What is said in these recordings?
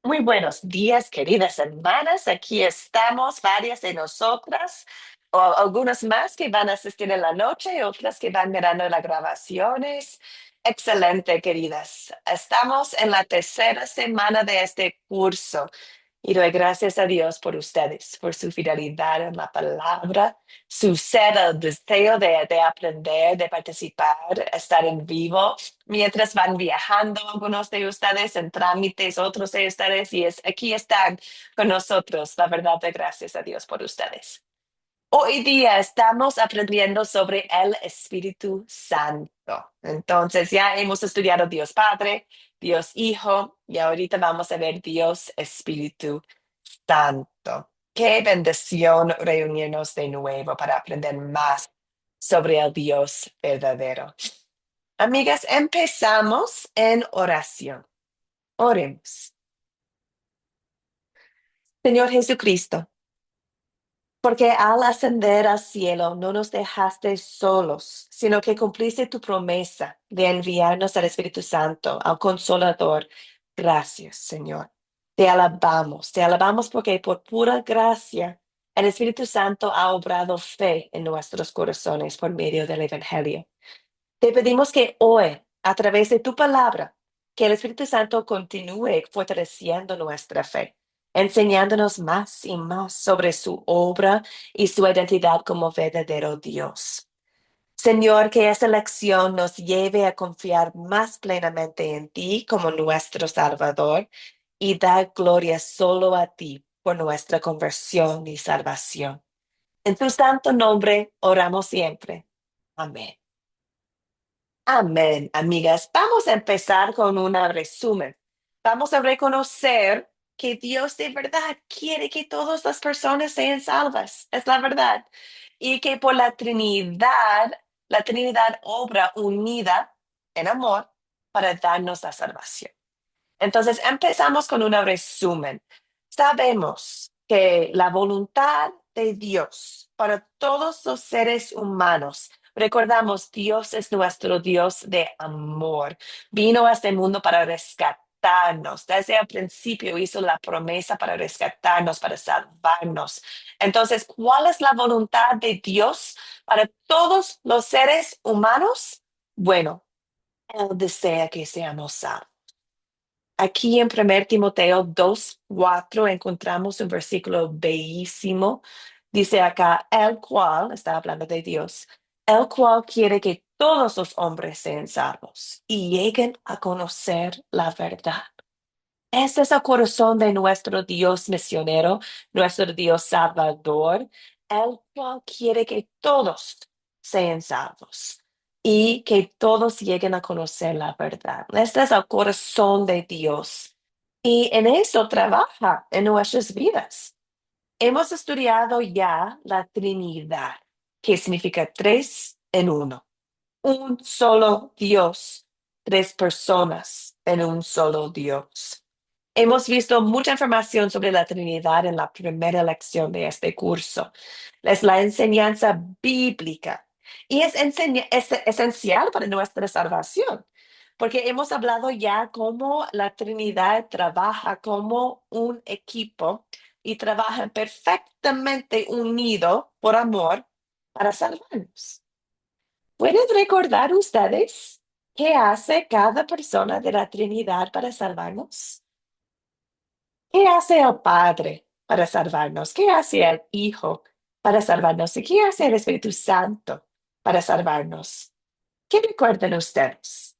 Muy buenos días, queridas hermanas. Aquí estamos, varias de nosotras, o algunas más que van a asistir en la noche, otras que van mirando las grabaciones. Excelente, queridas. Estamos en la tercera semana de este curso y doy gracias a Dios por ustedes, por su fidelidad en la palabra, su sed, el deseo de aprender, de participar, estar en vivo mientras van viajando algunos de ustedes en trámites, otros de ustedes, y aquí están con nosotros. La verdad, de gracias a Dios por ustedes. Hoy día estamos aprendiendo sobre el Espíritu Santo. Entonces ya hemos estudiado Dios Padre, Dios Hijo, y ahorita vamos a ver Dios Espíritu Santo. Qué bendición reunirnos de nuevo para aprender más sobre el Dios verdadero. Amigas, empezamos en oración. Oremos. Señor Jesucristo, porque al ascender al cielo no nos dejaste solos, sino que cumpliste tu promesa de enviarnos al Espíritu Santo, al Consolador. Gracias, Señor. Te alabamos porque por pura gracia el Espíritu Santo ha obrado fe en nuestros corazones por medio del Evangelio. Te pedimos que hoy, a través de tu palabra, que el Espíritu Santo continúe fortaleciendo nuestra fe, enseñándonos más y más sobre su obra y su identidad como verdadero Dios. Señor, que esta lección nos lleve a confiar más plenamente en ti como nuestro Salvador y dar gloria solo a ti por nuestra conversión y salvación. En tu santo nombre oramos siempre. Amén. Amén, amigas. Vamos a empezar con un resumen. Vamos a reconocer que Dios de verdad quiere que todas las personas sean salvas. Es la verdad. Y que por la Trinidad obra unida en amor para darnos la salvación. Entonces, empezamos con un resumen. Sabemos que la voluntad de Dios para todos los seres humanos, recordamos, Dios es nuestro Dios de amor. Vino a este mundo para rescatarnos. Desde el principio hizo la promesa para rescatarnos, para salvarnos. Entonces, ¿cuál es la voluntad de Dios para todos los seres humanos? Bueno, Él desea que seamos salvos. Aquí en 1 Timoteo 2:4 encontramos un versículo bellísimo. Dice acá, el cual, está hablando de Dios, el cual quiere que todos los hombres sean salvos y lleguen a conocer la verdad. Este es el corazón de nuestro Dios misionero, nuestro Dios salvador, el cual quiere que todos sean salvos y que todos lleguen a conocer la verdad. Este es el corazón de Dios y en eso trabaja en nuestras vidas. Hemos estudiado ya la Trinidad, que significa tres en uno. Un solo Dios, tres personas en un solo Dios. Hemos visto mucha información sobre la Trinidad en la primera lección de este curso. Es la enseñanza bíblica y es esencial para nuestra salvación, porque hemos hablado ya cómo la Trinidad trabaja como un equipo y trabaja perfectamente unido por amor para salvarnos. ¿Pueden recordar ustedes qué hace cada persona de la Trinidad para salvarnos? ¿Qué hace el Padre para salvarnos? ¿Qué hace el Hijo para salvarnos? ¿Y qué hace el Espíritu Santo para salvarnos? ¿Qué recuerdan ustedes?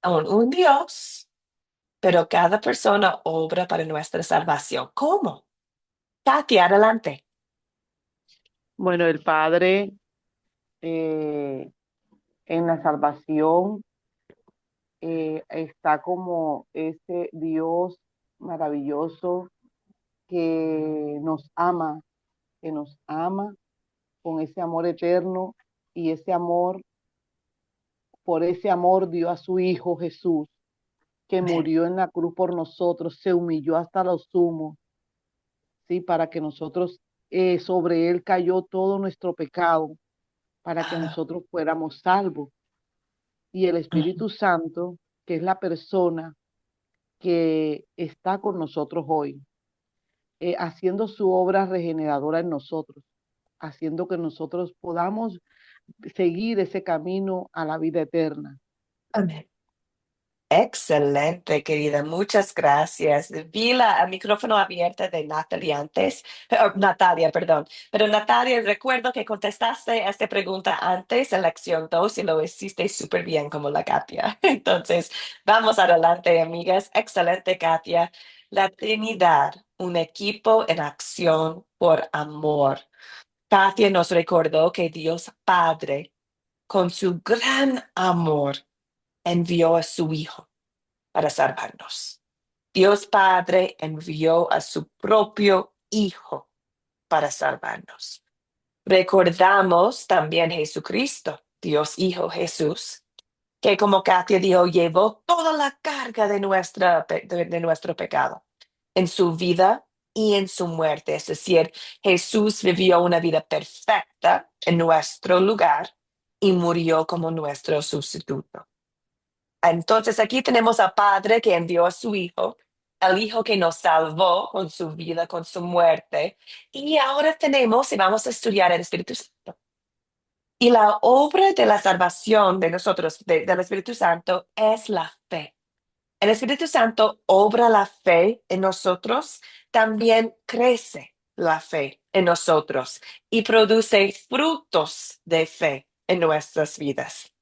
Un Dios, pero cada persona obra para nuestra salvación. ¿Cómo? Tati, adelante. Bueno, el Padre eh, en la salvación está como ese Dios maravilloso que que nos ama con ese amor eterno y ese amor, por ese amor dio a su Hijo Jesús, que Amén. murió en la cruz por nosotros, se humilló hasta lo sumo, ¿sí? Para que nosotros, sobre él cayó todo nuestro pecado, para que Ah, nosotros fuéramos salvos. Y el ujú. Espíritu Santo, que es la persona que está con nosotros hoy, haciendo su obra regeneradora en nosotros, haciendo que nosotros podamos seguir ese camino a la vida eterna. Amén. Excelente, querida. Muchas gracias. Vi la el micrófono abierta de Natalia antes, Natalia, perdón. Pero Natalia, recuerdo que contestaste esta pregunta antes en lección 2 y lo hiciste súper bien como la Katia. Entonces, vamos adelante, amigas. Excelente, Katia. La Trinidad, un equipo en acción por amor. Katia nos recordó que Dios Padre, con su gran amor, envió a su Hijo para salvarnos. Dios Padre envió a su propio Hijo para salvarnos. Recordamos también Jesucristo, Dios Hijo Jesús, que como Katia dijo, llevó toda la carga de nuestro pecado en su vida y en su muerte. Es decir, Jesús vivió una vida perfecta en nuestro lugar y murió como nuestro sustituto. Entonces aquí tenemos a Padre que envió a su Hijo, al Hijo que nos salvó con su vida, con su muerte, y ahora tenemos y vamos a estudiar el Espíritu Santo. Y la obra de la salvación de nosotros, del Espíritu Santo, es la fe. El Espíritu Santo obra la fe en nosotros, también crece la fe en nosotros y produce frutos de fe en nuestras vidas.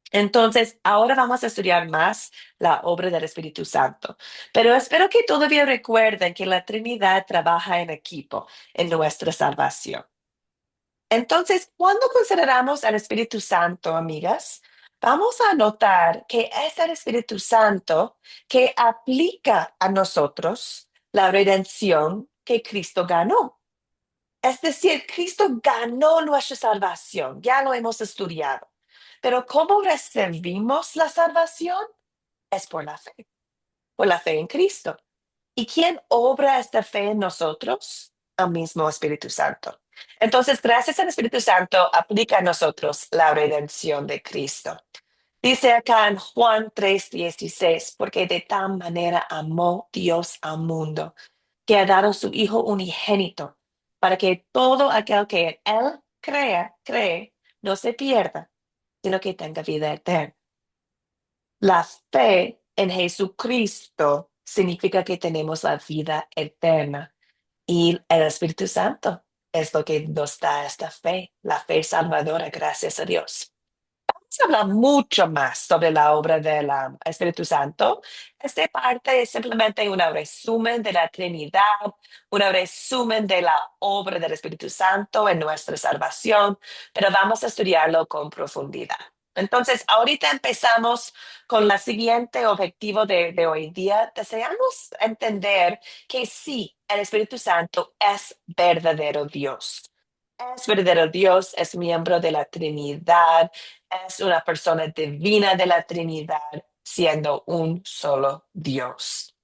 Entonces, ahora vamos a estudiar más la obra del Espíritu Santo, pero espero que todavía recuerden que la Trinidad trabaja en equipo en nuestra salvación. Entonces, cuando consideramos al Espíritu Santo, amigas, vamos a notar que es el Espíritu Santo que aplica a nosotros la redención que Cristo ganó. Es decir, Cristo ganó nuestra salvación, ya lo hemos estudiado. Pero ¿cómo recibimos la salvación? Es por la fe en Cristo. ¿Y quién obra esta fe en nosotros? El mismo Espíritu Santo. Entonces, gracias al Espíritu Santo, aplica a nosotros la redención de Cristo. Dice acá en Juan 3:16, porque de tal manera amó Dios al mundo, que ha dado su Hijo unigénito, para que todo aquel que en Él cree, no se pierda, sino que tenga vida eterna. La fe en Jesucristo significa que tenemos la vida eterna y el Espíritu Santo es lo que nos da esta fe, la fe salvadora, gracias a Dios. Se habla mucho más sobre la obra del Espíritu Santo. Esta parte es simplemente un resumen de la Trinidad, un resumen de la obra del Espíritu Santo en nuestra salvación, pero vamos a estudiarlo con profundidad. Entonces, ahorita empezamos con el siguiente objetivo de hoy día. Deseamos entender que sí, el Espíritu Santo es verdadero Dios. Es verdadero Dios, es miembro de la Trinidad, es una persona divina de la Trinidad, siendo un solo Dios.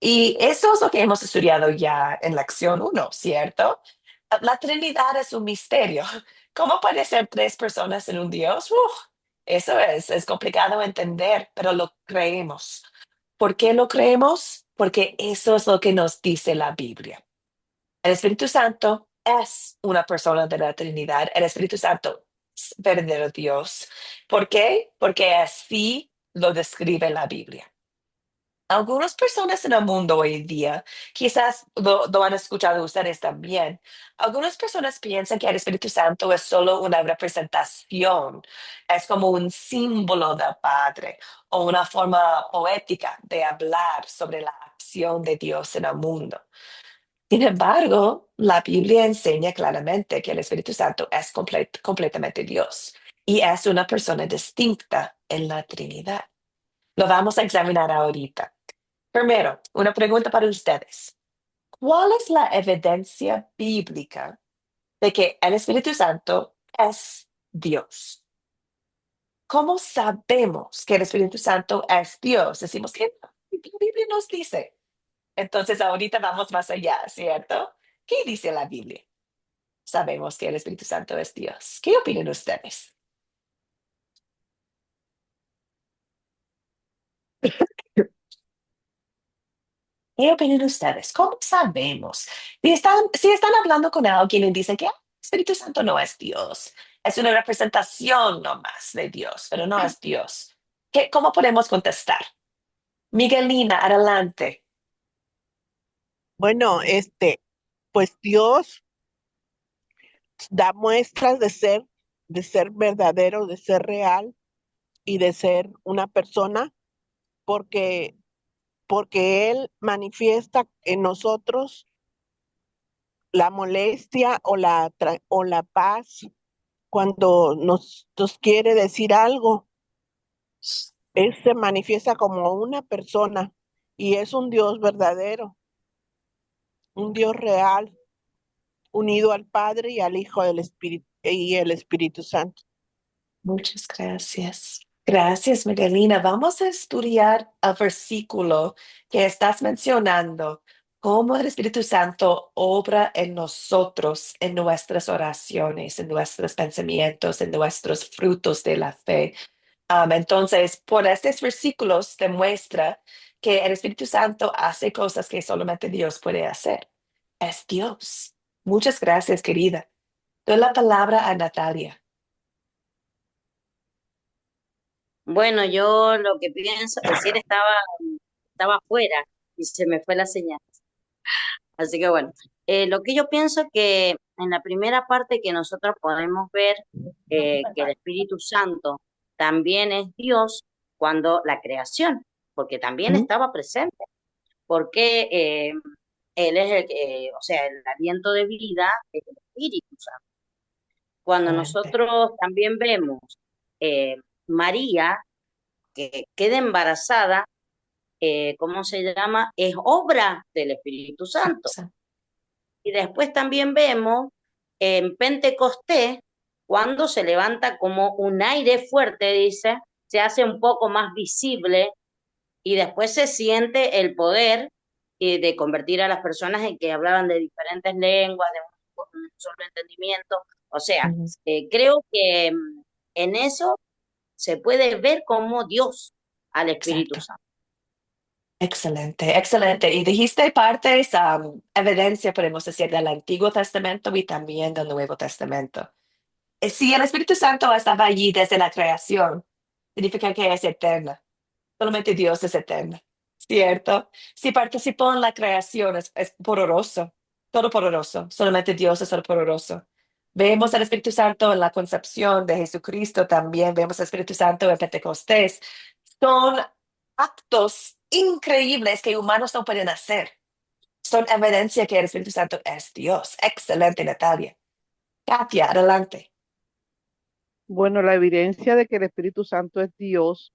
Y eso es lo que hemos estudiado ya en lección 1, ¿cierto? La Trinidad es un misterio. ¿Cómo puede ser tres personas en un Dios? Eso es complicado de entender, pero lo creemos. ¿Por qué lo creemos? Porque eso es lo que nos dice la Biblia. El Espíritu Santo es una persona de la Trinidad. El Espíritu Santo es verdadero Dios. ¿Por qué? Porque así lo describe la Biblia. Algunas personas en el mundo hoy en día, quizás lo han escuchado ustedes también, algunas personas piensan que el Espíritu Santo es solo una representación, es como un símbolo del Padre o una forma poética de hablar sobre la acción de Dios en el mundo. Sin embargo, la Biblia enseña claramente que el Espíritu Santo es completamente Dios y es una persona distinta en la Trinidad. Lo vamos a examinar ahorita. Primero, una pregunta para ustedes. ¿Cuál es la evidencia bíblica de que el Espíritu Santo es Dios? ¿Cómo sabemos que el Espíritu Santo es Dios? Decimos que la Biblia nos dice. Entonces, ahorita vamos más allá, ¿cierto? ¿Qué dice la Biblia? sabemos que el Espíritu Santo es Dios? ¿Qué opinan ustedes? ¿Qué opinan ustedes? ¿Cómo sabemos? Si están hablando con alguien y dicen que el Espíritu Santo no es Dios, es una representación nomás de Dios, pero no es Dios. ¿Cómo podemos contestar? Miguelina, adelante. Bueno, pues Dios da muestras de ser verdadero, de ser real y de ser una persona, porque, porque Él manifiesta en nosotros la molestia o la paz cuando nos quiere decir algo. Él se manifiesta como una persona y es un Dios verdadero, un Dios real, unido al Padre y al Hijo del Espíritu y el Espíritu Santo. Muchas gracias. Gracias, Miguelina. Vamos a estudiar el versículo que estás mencionando, cómo el Espíritu Santo obra en nosotros, en nuestras oraciones, en nuestros pensamientos, en nuestros frutos de la fe. Entonces, por estos versículos demuestra que el Espíritu Santo hace cosas que solamente Dios puede hacer. Es Dios. Muchas gracias, querida. Doy la palabra a Natalia. Bueno, yo lo que pienso, recién estaba afuera y se me fue la señal. Así que bueno, lo que yo pienso que en la primera parte que nosotros podemos ver que el Espíritu Santo también es Dios cuando la creación, porque también Mm, estaba presente, porque Él es o sea, el aliento de vida es el Espíritu Santo. Cuando excelente. nosotros también vemos eh, María, que queda embarazada, ¿cómo se llama? Es obra del Espíritu Santo. Y después también vemos en Pentecostés, cuando se levanta como un aire fuerte, dice, se hace un poco más visible y después se siente el poder de convertir a las personas en que hablaban de diferentes lenguas, de un solo entendimiento. O sea, Ujú. creo que en eso se puede ver como Dios al Espíritu Exacto. Santo. Excelente, excelente. Y dijiste partes, evidencia, podemos decir, del Antiguo Testamento y también del Nuevo Testamento. Si el Espíritu Santo estaba allí desde la creación, significa que es eterna. Solamente Dios es eterno, ¿cierto? Si participó en la creación, es poderoso, todo poderoso. Solamente Dios es el poderoso. Vemos al Espíritu Santo en la concepción de Jesucristo también. Vemos al Espíritu Santo en Pentecostés. Son actos increíbles que humanos no pueden hacer. Son evidencia que el Espíritu Santo es Dios. Excelente, Natalia. Katia, adelante. Bueno, la evidencia de que el Espíritu Santo es Dios,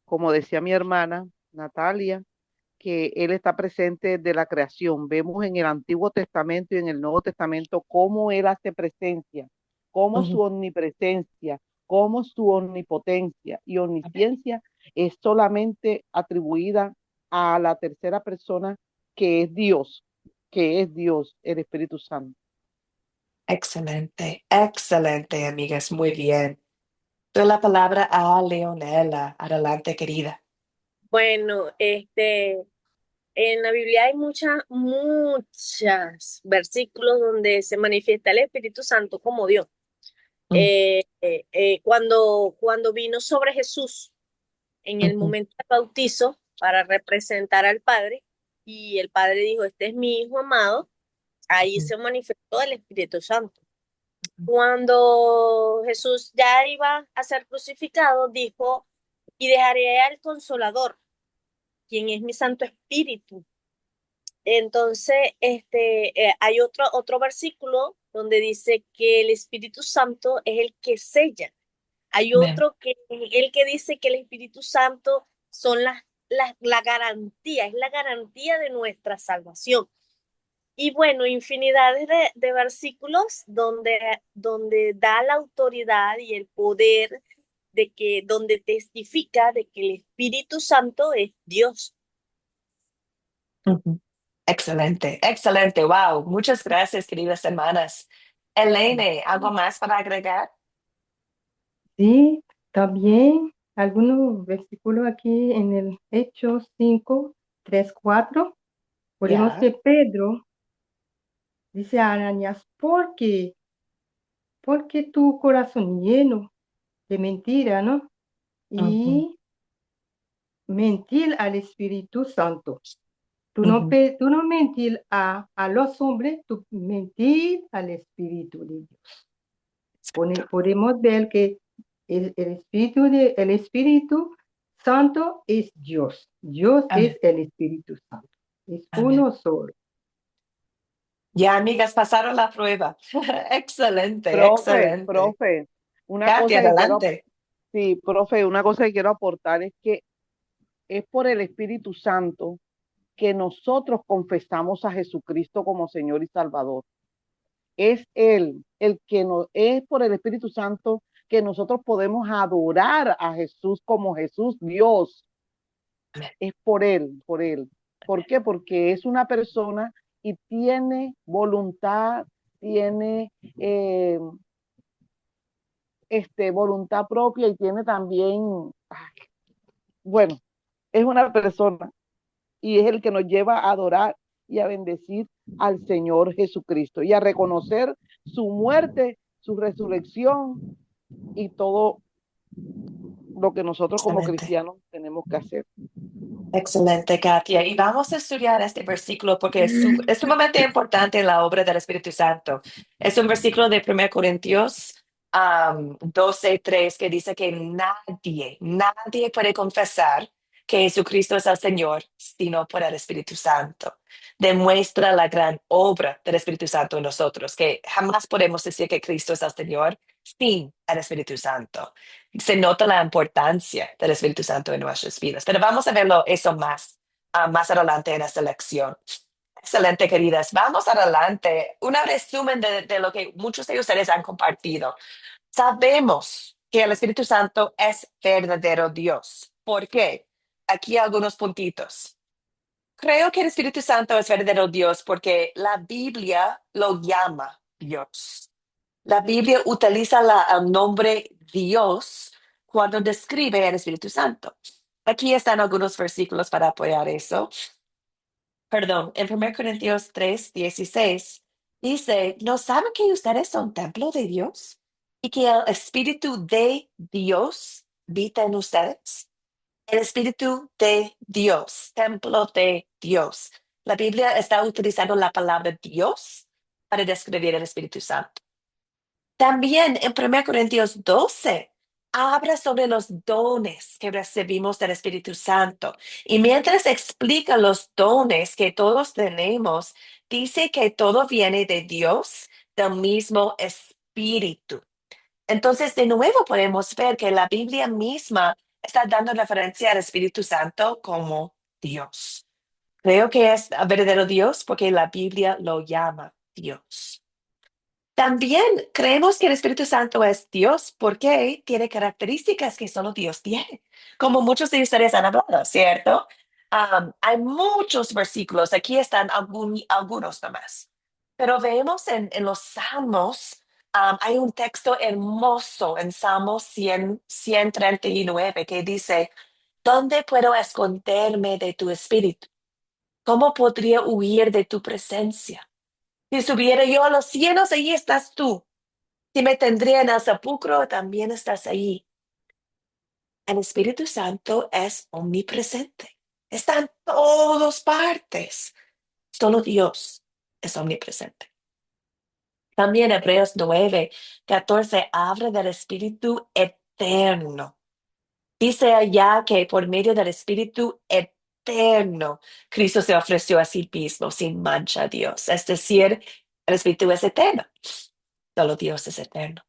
como decía mi hermana Natalia, que Él está presente de la creación. Vemos en el Antiguo Testamento y en el Nuevo Testamento cómo Él hace presencia, cómo su Ujú. omnipresencia, cómo su omnipotencia y Amén. omnisciencia es solamente atribuida a la tercera persona que es Dios, el Espíritu Santo. Excelente, excelente, amigas. Muy bien. Doy la palabra a Leonela. Adelante, querida. Bueno, en la Biblia hay muchas versículos donde se manifiesta el Espíritu Santo como Dios. Mm, Cuando vino sobre Jesús en el ujú, momento del bautizo para representar al Padre, y el Padre dijo, este es mi Hijo amado, ahí ujú, se manifestó el Espíritu Santo. Cuando Jesús ya iba a ser crucificado, dijo, y dejaré al Consolador, quien es mi Santo Espíritu. Entonces, hay otro versículo donde dice que el Espíritu Santo es el que sella. Hay amén. otro que el que dice que el Espíritu Santo son la garantía, es la garantía de nuestra salvación. Y bueno, infinidades de versículos donde da la autoridad y el poder donde testifica de que el Espíritu Santo es Dios. Ujú. Excelente, excelente. Wow. Muchas gracias, queridas hermanas. Elene, ¿algo más para agregar? Sí, también algunos versículos aquí en el Hechos 5, 3, 4. Podemos Ya. que Pedro dice a Ananías, porque tu corazón lleno de mentira, ¿no? Ujú, Y mentir al Espíritu Santo. ujú. Tú no mentir a los hombres, tú mentir al Espíritu de Dios. Podemos ver que el Espíritu Santo es Dios. Dios es Amén. el Espíritu Santo. Es Amén. uno solo. Ya, amigas, pasaron la prueba. Excelente, Profe, excelente. profe, una Katy, cosa que quiero, adelante. sí, profe, una cosa que quiero aportar es que es por el Espíritu Santo que nosotros confesamos a Jesucristo como Señor y Salvador. Es Él, el que nos, es por el Espíritu Santo que nosotros podemos adorar a Jesús como Jesús Dios. Amén. Es por Él, por Él. ¿Por qué? Porque es una persona y tiene voluntad, tiene voluntad propia y tiene también, bueno, es una persona y es el que nos lleva a adorar y a bendecir al Señor Jesucristo y a reconocer su muerte, su resurrección y todo lo que nosotros como Excelente. cristianos tenemos que hacer. Excelente, Katia. Y vamos a estudiar este versículo porque es sumamente importante en la obra del Espíritu Santo. Es un versículo de 1 Corintios 12:3 que dice que nadie puede confesar que Jesucristo es el Señor sino por el Espíritu Santo. Demuestra la gran obra del Espíritu Santo en nosotros, que jamás podemos decir que Cristo es el Señor sin el Espíritu Santo. Se nota la importancia del Espíritu Santo en nuestras vidas. Pero vamos a verlo eso más, más adelante en esta lección. Excelente, queridas. Vamos adelante. Un resumen de lo que muchos de ustedes han compartido. Sabemos que el Espíritu Santo es verdadero Dios. ¿Por qué? Aquí algunos puntitos. Creo que el Espíritu Santo es verdadero Dios porque la Biblia lo llama Dios. La Biblia utiliza el nombre Dios cuando describe el Espíritu Santo. Aquí están algunos versículos para apoyar eso. Perdón, en 1 Corintios 3:16 dice, ¿no saben que ustedes son templo de Dios y que el Espíritu de Dios habita en ustedes? El Espíritu de Dios, templo de Dios. La Biblia está utilizando la palabra Dios para describir el Espíritu Santo. También en 1 Corintios 12 habla sobre los dones que recibimos del Espíritu Santo. Y mientras explica los dones que todos tenemos, dice que todo viene de Dios, del mismo Espíritu. Entonces, de nuevo podemos ver que la Biblia misma está dando referencia al Espíritu Santo como Dios. Creo que es verdadero Dios porque la Biblia lo llama Dios. También creemos que el Espíritu Santo es Dios porque tiene características que solo Dios tiene, como muchos de ustedes han hablado, ¿cierto? Hay muchos versículos, aquí están algunos nomás, pero vemos en los Salmos, hay un texto hermoso en Salmos 139 que dice, ¿dónde puedo esconderme de tu espíritu? ¿Cómo podría huir de tu presencia? Si subiera yo a los cielos, allí estás tú. Si me tendría en el sepulcro, también estás ahí. El Espíritu Santo es omnipresente. Está en todas partes. Solo Dios es omnipresente. También Hebreos 9:14 habla del Espíritu eterno. Dice allá que por medio del Espíritu eterno, Cristo se ofreció a sí mismo sin mancha a Dios. Es decir, el Espíritu es eterno. Solo Dios es eterno.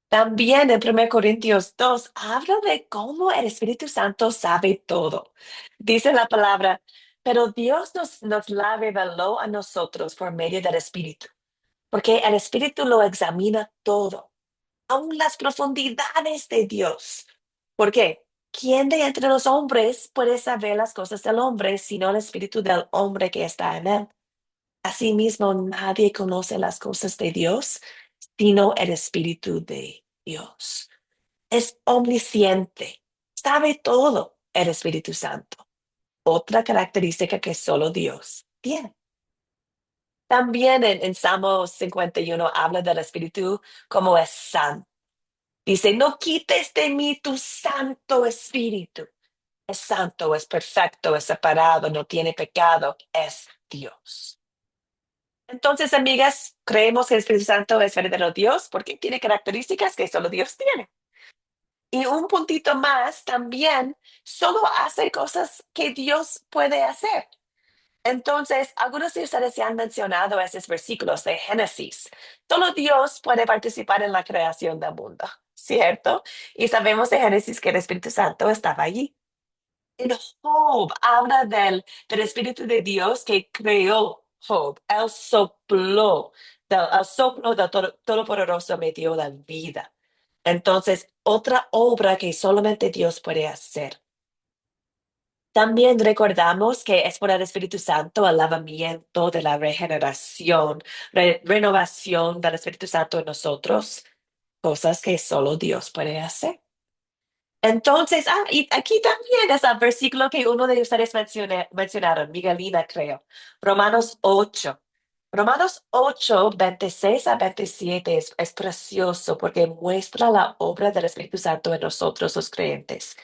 También en 1 Corintios 2 habla de cómo el Espíritu Santo sabe todo. Dice la palabra, pero Dios nos la reveló a nosotros por medio del Espíritu, porque el Espíritu lo examina todo, aun las profundidades de Dios. ¿Por qué? ¿Quién de entre los hombres puede saber las cosas del hombre sino el Espíritu del hombre que está en él? Asimismo, nadie conoce las cosas de Dios sino el Espíritu de Dios. Es omnisciente, sabe todo el Espíritu Santo. Otra característica que solo Dios tiene. También en Salmo 51 habla del Espíritu como es santo. Dice, no quites de mí tu Santo Espíritu. Es santo, es perfecto, es separado, no tiene pecado, es Dios. Entonces, amigas, creemos que el Espíritu Santo es verdadero Dios porque tiene características que solo Dios tiene. Y un puntito más, también solo hace cosas que Dios puede hacer. Entonces, algunos de ustedes ya han mencionado esos versículos de Génesis. Solo Dios puede participar en la creación del mundo, ¿cierto? Y sabemos de Génesis que el Espíritu Santo estaba allí. En Job habla del Espíritu de Dios que creó Job. Él sopló, el soplo del Todopoderoso me dio la vida. Entonces, otra obra que solamente Dios puede hacer. También recordamos que es por el Espíritu Santo el lavamiento de la regeneración, renovación del Espíritu Santo en nosotros, cosas que solo Dios puede hacer. Entonces, y aquí también es el versículo que uno de ustedes mencionaron, Miguelina, creo. Romanos 8. Romanos 8, 26 a 27 es precioso porque muestra la obra del Espíritu Santo en nosotros los creyentes.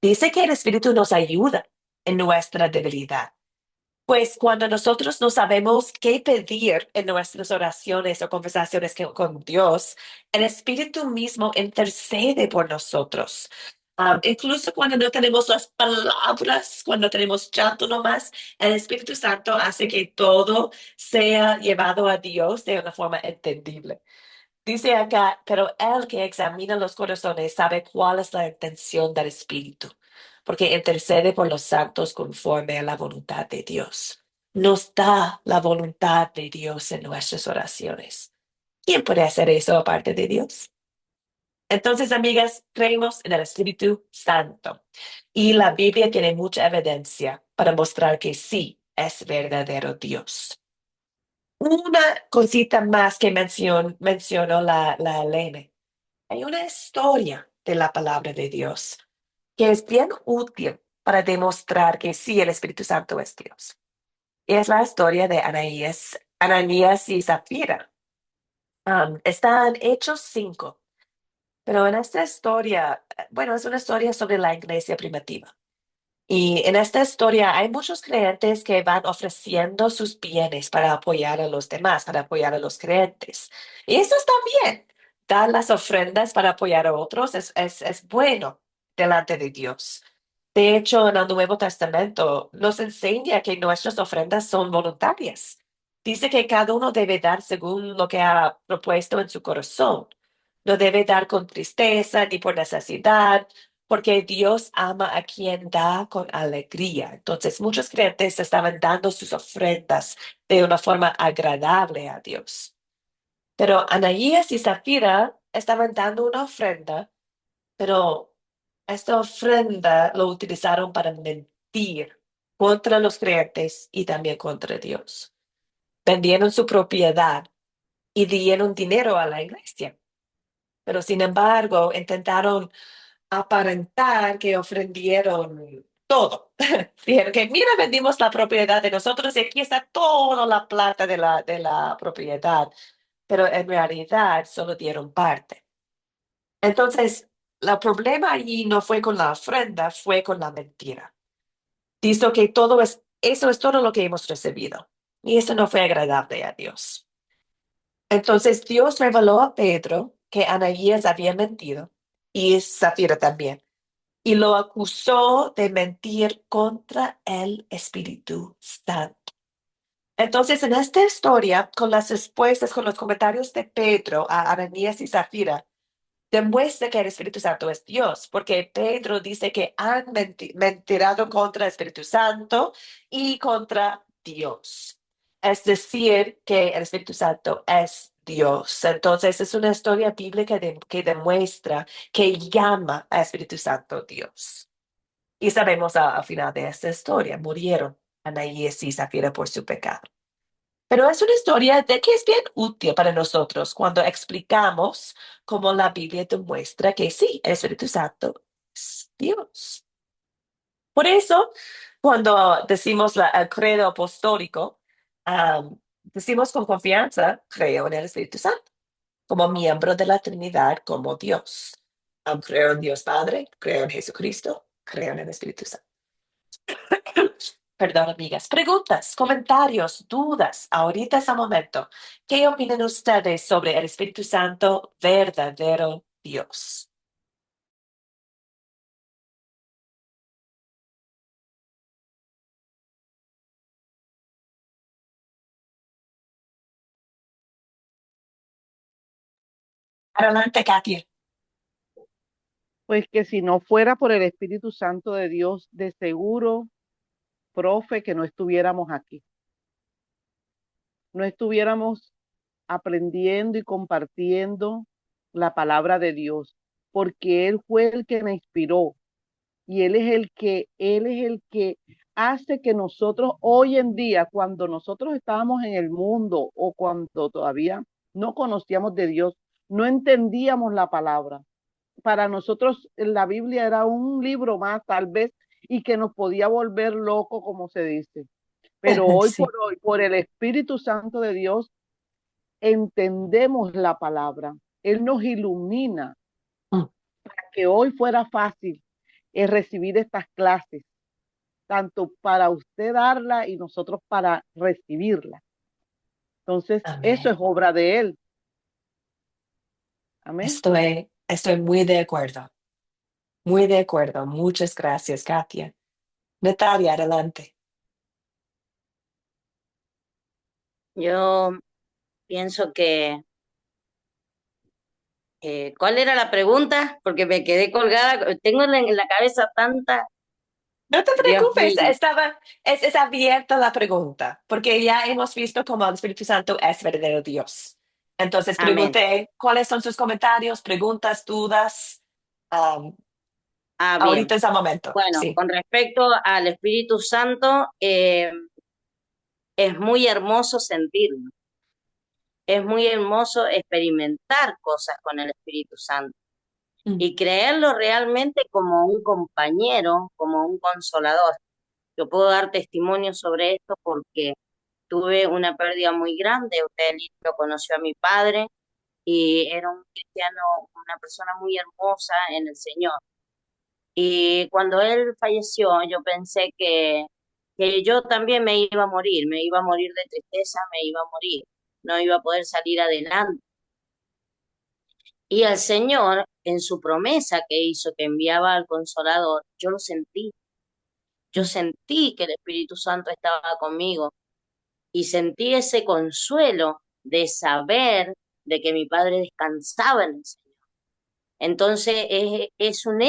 Dice que el Espíritu nos ayuda en nuestra debilidad. Pues cuando nosotros no sabemos qué pedir en nuestras oraciones o conversaciones con Dios, el Espíritu mismo intercede por nosotros. Incluso cuando no tenemos las palabras, cuando tenemos llanto nomás, el Espíritu Santo hace que todo sea llevado a Dios de una forma entendible. Dice acá, pero el que examina los corazones sabe cuál es la intención del Espíritu, porque intercede por los santos conforme a la voluntad de Dios. Nos da la voluntad de Dios en nuestras oraciones. ¿Quién puede hacer eso aparte de Dios? Entonces, amigas, creemos en el Espíritu Santo y la Biblia tiene mucha evidencia para mostrar que sí es verdadero Dios. Una cosita más que mencionó la Elena. Hay una historia de la palabra de Dios que es bien útil para demostrar que sí, el Espíritu Santo es Dios. Y es la historia de Ananías y Zafira. Está en Hechos 5. Pero en esta historia, bueno, es una historia sobre la iglesia primitiva. Y en esta historia hay muchos creyentes que van ofreciendo sus bienes para apoyar a los demás, para apoyar a los creyentes. Y eso está bien. Dar las ofrendas para apoyar a otros es bueno delante de Dios. De hecho, en el Nuevo Testamento nos enseña que nuestras ofrendas son voluntarias. Dice que cada uno debe dar según lo que ha propuesto en su corazón. No debe dar con tristeza ni por necesidad, porque Dios ama a quien da con alegría. Entonces, muchos creyentes estaban dando sus ofrendas de una forma agradable a Dios. Pero Ananías y Zafira estaban dando una ofrenda, pero esta ofrenda lo utilizaron para mentir contra los creyentes y también contra Dios. Vendieron su propiedad y dieron dinero a la iglesia. Pero sin embargo, intentaron aparentar que ofrendieron todo. Dijeron que, mira, vendimos la propiedad de nosotros y aquí está toda la plata de la propiedad, pero en realidad solo dieron parte. Entonces, el problema allí no fue con la ofrenda, fue con la mentira. Dijo que eso es todo lo que hemos recibido. Y eso no fue agradable a Dios. Entonces Dios reveló a Pedro que Ananías había mentido y Zafira también, y lo acusó de mentir contra el Espíritu Santo. Entonces, en esta historia, con las respuestas, con los comentarios de Pedro a Ananías y Zafira, demuestra que el Espíritu Santo es Dios, porque Pedro dice que han mentirado contra el Espíritu Santo y contra Dios. Es decir, que el Espíritu Santo es Dios. Entonces, es una historia bíblica que demuestra que llama al Espíritu Santo Dios. Y sabemos al final de esta historia, murieron Ananías y Zafira por su pecado. Pero es una historia de que es bien útil para nosotros cuando explicamos cómo la Biblia demuestra que sí, el Espíritu Santo es Dios. Por eso, cuando decimos el credo apostólico, decimos con confianza, creo en el Espíritu Santo, como miembro de la Trinidad, como Dios. Creo en Dios Padre, creo en Jesucristo, creo en el Espíritu Santo. Perdón, amigas. Preguntas, comentarios, dudas. Ahorita es el momento. ¿Qué opinan ustedes sobre el Espíritu Santo, verdadero Dios? Adelante, Katia. Pues que si no fuera por el Espíritu Santo de Dios, de seguro, profe, que no estuviéramos aquí. No estuviéramos aprendiendo y compartiendo la palabra de Dios, porque Él fue el que me inspiró y Él es el que hace que nosotros hoy en día, cuando nosotros estábamos en el mundo o cuando todavía no conocíamos de Dios, no entendíamos la palabra. Para nosotros la Biblia era un libro más, tal vez, y que nos podía volver loco, como se dice. Pero Sí. hoy, por el Espíritu Santo de Dios, entendemos la palabra. Él nos ilumina Mm. para que hoy fuera fácil recibir estas clases, tanto para usted darla y nosotros para recibirla. Entonces, eso Amén. es obra de Él. Amén. Estoy muy de acuerdo. Muy de acuerdo. Muchas gracias, Katia. Natalia, adelante. Yo pienso que, ¿cuál era la pregunta? Porque me quedé colgada, tengo en la cabeza tanta, No te Dios preocupes, mío, es abierta la pregunta, porque ya hemos visto cómo el Espíritu Santo es verdadero Dios. Entonces amén. pregunté, ¿cuáles son sus comentarios, preguntas, dudas? Um, Bien. Ahorita es el momento, Bueno, sí. con respecto al Espíritu Santo, es muy hermoso sentirlo, es muy hermoso experimentar cosas con el Espíritu Santo Mm. y creerlo realmente como un compañero, como un consolador. Yo puedo dar testimonio sobre esto porque tuve una pérdida muy grande. Usted lo conoció a mi padre y era un cristiano, una persona muy hermosa en el Señor. Y cuando él falleció, yo pensé que yo también me iba a morir de tristeza, me iba a morir, no iba a poder salir adelante. Y el Señor, en su promesa que hizo, que enviaba al Consolador, yo Mm. sentí que el Espíritu Santo estaba conmigo y sentí ese consuelo de saber de que mi padre descansaba en el Señor. Entonces es Mm. un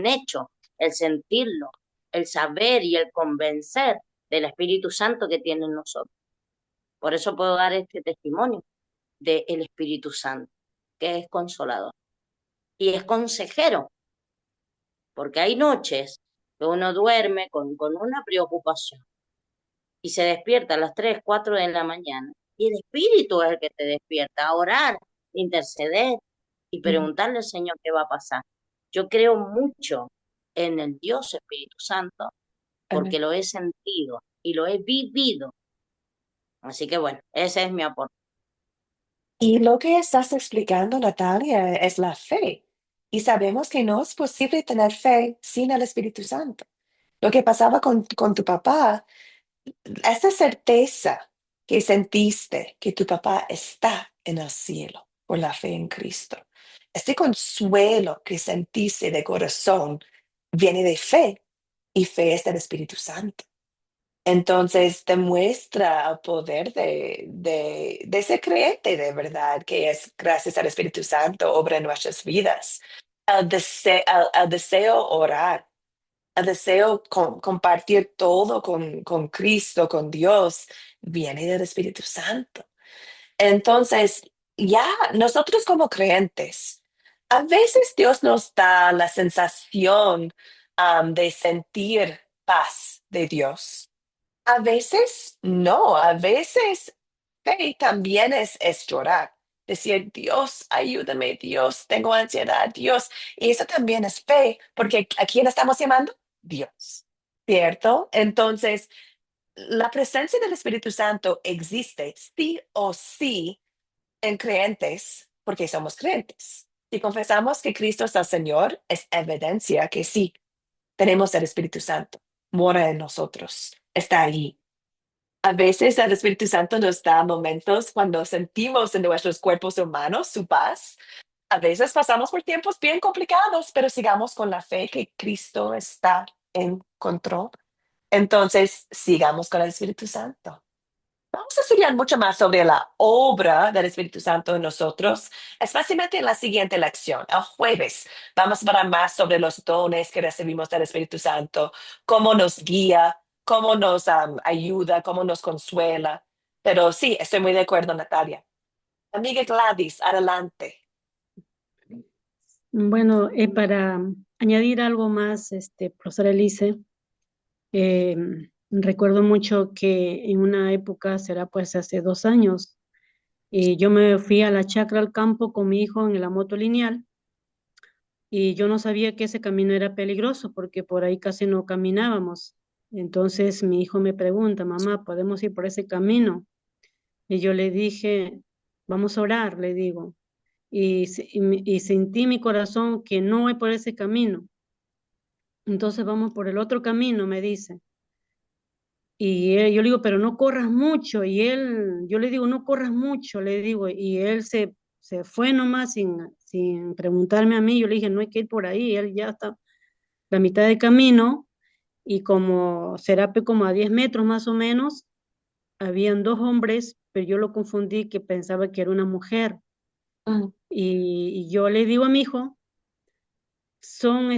hecho el sentirlo, el saber y el convencer del Espíritu Santo que tiene en nosotros. Por eso puedo dar este testimonio del Espíritu Santo, que es consolador y es consejero, porque hay noches que uno duerme con una preocupación y se despierta a las 3 4 de la mañana y el Espíritu es el que te despierta a orar, interceder y Mm. preguntarle al Señor qué va a pasar. Yo creo mucho en el Dios Espíritu Santo porque Amén. lo he sentido y lo he vivido. Así que bueno, ese es mi aporte. Y lo que estás explicando, Natalia, es la fe. Y sabemos que no es posible tener fe sin el Espíritu Santo. Lo que pasaba con tu papá, esa certeza que sentiste que tu papá está en el cielo por la fe en Cristo. Este consuelo que sentiste de corazón viene de fe y fe es del Espíritu Santo. Entonces demuestra el poder de ese creyente de verdad, que es gracias al Espíritu Santo, obra en nuestras vidas. El deseo orar, el deseo compartir todo con Cristo, con Dios, viene del Espíritu Santo. Entonces, ya nosotros como creyentes, a veces Dios nos da la sensación de sentir paz de Dios. A veces no, a veces fe también es llorar. Decir, Dios, ayúdame, Dios, tengo ansiedad, Dios. Y eso también es fe, porque ¿a quién estamos llamando? Dios, ¿cierto? Entonces, la presencia del Espíritu Santo existe sí o sí en creyentes, porque somos creyentes. Si confesamos que Cristo es el Señor, es evidencia que sí, tenemos el Espíritu Santo, mora en nosotros, está ahí. A veces el Espíritu Santo nos da momentos cuando sentimos en nuestros cuerpos humanos su paz. A veces pasamos por tiempos bien complicados, pero sigamos con la fe que Cristo está en control. Entonces, sigamos con el Espíritu Santo. Vamos a estudiar mucho más sobre la obra del Espíritu Santo en nosotros, especialmente en la siguiente lección, el jueves. Vamos a hablar más sobre los dones que recibimos del Espíritu Santo, cómo nos guía, cómo nos ayuda, cómo nos consuela. Pero sí, estoy muy de acuerdo, Natalia. Amiga Gladys, adelante. Bueno, para añadir algo más, profesora Elise, eh, recuerdo mucho que en una época, será pues hace 2 años, yo me fui a la chacra al campo con mi hijo en la moto lineal y yo no sabía que ese camino era peligroso porque por ahí casi no caminábamos. Entonces mi hijo me pregunta, mamá, ¿podemos ir por ese camino? Y yo le dije, vamos a orar, le digo. Y sentí mi corazón que no voy por ese camino. Entonces vamos por el otro camino, me dice. Yo le digo, pero no corras mucho. Yo le digo, no corras mucho, le digo. Y él se fue nomás sin preguntarme a mí. Yo le dije, no hay que ir por ahí. Él ya está a la mitad del camino y como será como a 10 metros más o menos, habían 2 hombres, pero yo lo confundí que pensaba que era una mujer. Mm, Y yo le digo a mi hijo, son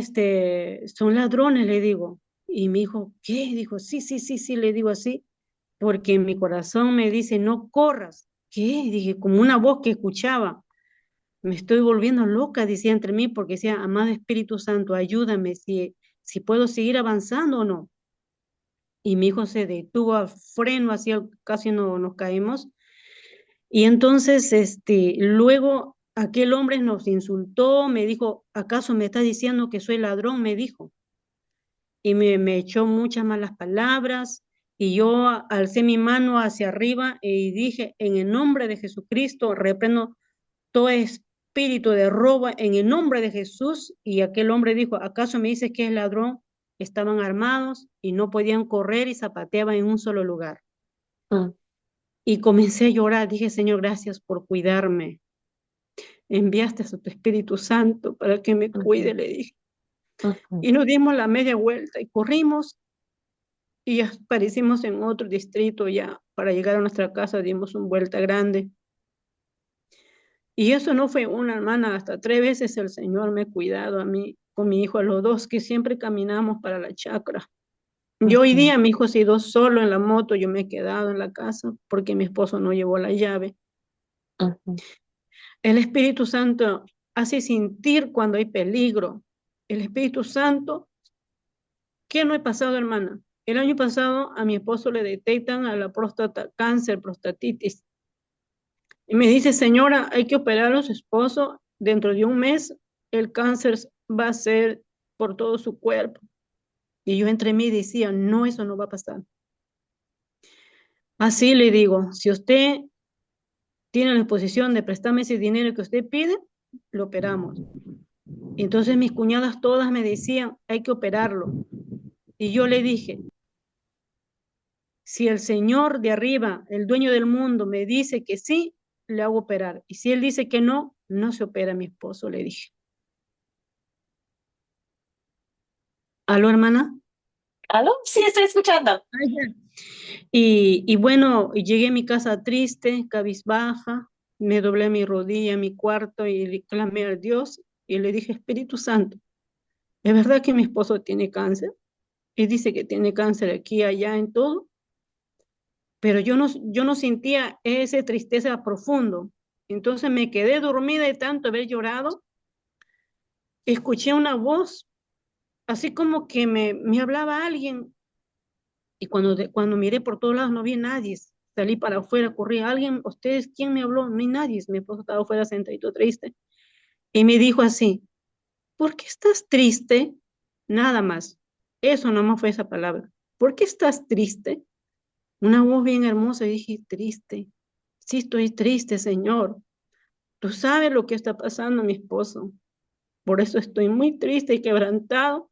ladrones, le digo. Y mi hijo, ¿qué? Dijo, sí, sí, sí, sí, le digo así, porque mi corazón me dice, no corras. ¿Qué? Dije, como una voz que escuchaba. Me estoy volviendo loca, decía entre mí, porque decía, amado Espíritu Santo, ayúdame si puedo seguir avanzando o no. Y mi hijo se detuvo a freno, así casi no nos caímos. Y entonces, luego aquel hombre nos insultó, me dijo, ¿acaso me estás diciendo que soy ladrón? Me dijo. Y me echó muchas malas palabras. Y yo alcé mi mano hacia arriba y dije, en el nombre de Jesucristo, reprendo todo espíritu de robo en el nombre de Jesús. Y aquel hombre dijo, ¿acaso me dices que es ladrón? Estaban armados y no podían correr y zapateaban en un solo lugar. mm, Y comencé a llorar, dije, Señor, gracias por cuidarme. Enviaste a tu Espíritu Santo para que me cuide, le dije. ujú. Y nos dimos la media vuelta y corrimos y aparecimos en otro distrito ya. Para llegar a nuestra casa dimos una vuelta grande. Y eso no fue una, hermana, hasta 3 veces el Señor me ha cuidado a mí, con mi hijo, a los dos, que siempre caminamos para la chacra. Yo hoy Ujú, día mi hijo se ha ido solo en la moto, yo me he quedado en la casa porque mi esposo no llevó la llave. ujú. El Espíritu Santo hace sentir cuando hay peligro. El Espíritu Santo, ¿qué no he pasado, hermana? El año pasado a mi esposo le detectan a la próstata cáncer, prostatitis. Y me dice, señora, hay que operar a su esposo. Dentro de un mes el cáncer va a ser por todo su cuerpo. Y yo entre mí decía, no, eso no va a pasar. Así le digo, si usted tiene la disposición de prestarme ese dinero que usted pide, lo operamos. Entonces mis cuñadas todas me decían, hay que operarlo. Y yo le dije, si el Señor de arriba, el dueño del mundo, me dice que sí, le hago operar. Y si él dice que no, no se opera mi esposo, le dije. ¿Aló, hermana? ¿Aló? Sí, estoy escuchando. Ay, ya. Y bueno, llegué a mi casa triste, cabizbaja, me doblé mi rodilla en mi cuarto y le clamé a Dios y le dije, Espíritu Santo, ¿es verdad que mi esposo tiene cáncer? Y dice que tiene cáncer aquí, allá, en todo. Pero yo no sentía esa tristeza profundo. Entonces me quedé dormida de tanto haber llorado. Escuché una voz, así como que me hablaba alguien. Y cuando miré por todos lados no vi a nadie. Salí para afuera, corrí. ¿Alguien, ustedes, quién me habló? No hay nadie. Mi esposo estaba afuera sentadito triste. Y me dijo así, ¿por qué estás triste? Nada más. Eso nomás fue esa palabra. ¿Por qué estás triste? Una voz bien hermosa y dije, triste. Sí, estoy triste, Señor. Tú sabes lo que está pasando a mi esposo. Por eso estoy muy triste y quebrantado.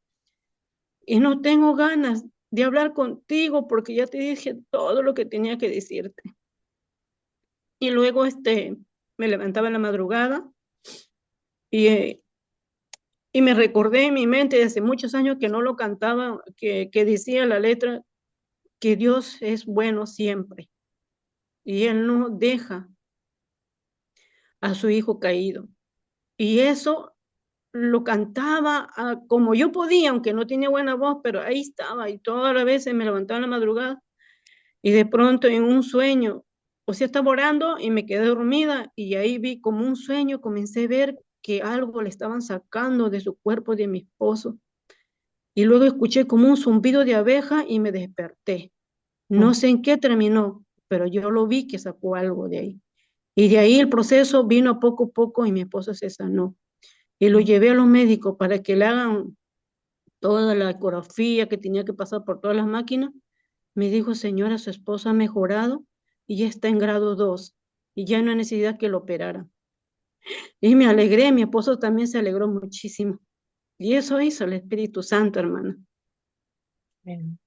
Y no tengo ganas de hablar contigo porque ya te dije todo lo que tenía que decirte. Y luego me levantaba en la madrugada y, y me recordé en mi mente desde muchos años que no lo cantaba, que decía la letra que Dios es bueno siempre y Él no deja a su hijo caído. Y eso lo cantaba como yo podía, aunque no tenía buena voz, pero ahí estaba y todas las veces me levantaba en la madrugada y de pronto en un sueño, o sea, estaba orando y me quedé dormida y ahí vi como un sueño, comencé a ver que algo le estaban sacando de su cuerpo de mi esposo y luego escuché como un zumbido de abeja y me desperté. No sé en qué terminó, pero yo lo vi que sacó algo de ahí. Y de ahí el proceso vino poco a poco y mi esposo se sanó. Y lo llevé a los médicos para que le hagan toda la ecografía que tenía que pasar por todas las máquinas. Me dijo, señora, su esposa ha mejorado y ya está en grado 2 y ya no hay necesidad que lo operara. Y me alegré, mi esposo también se alegró muchísimo. Y eso hizo el Espíritu Santo, hermana. Bien.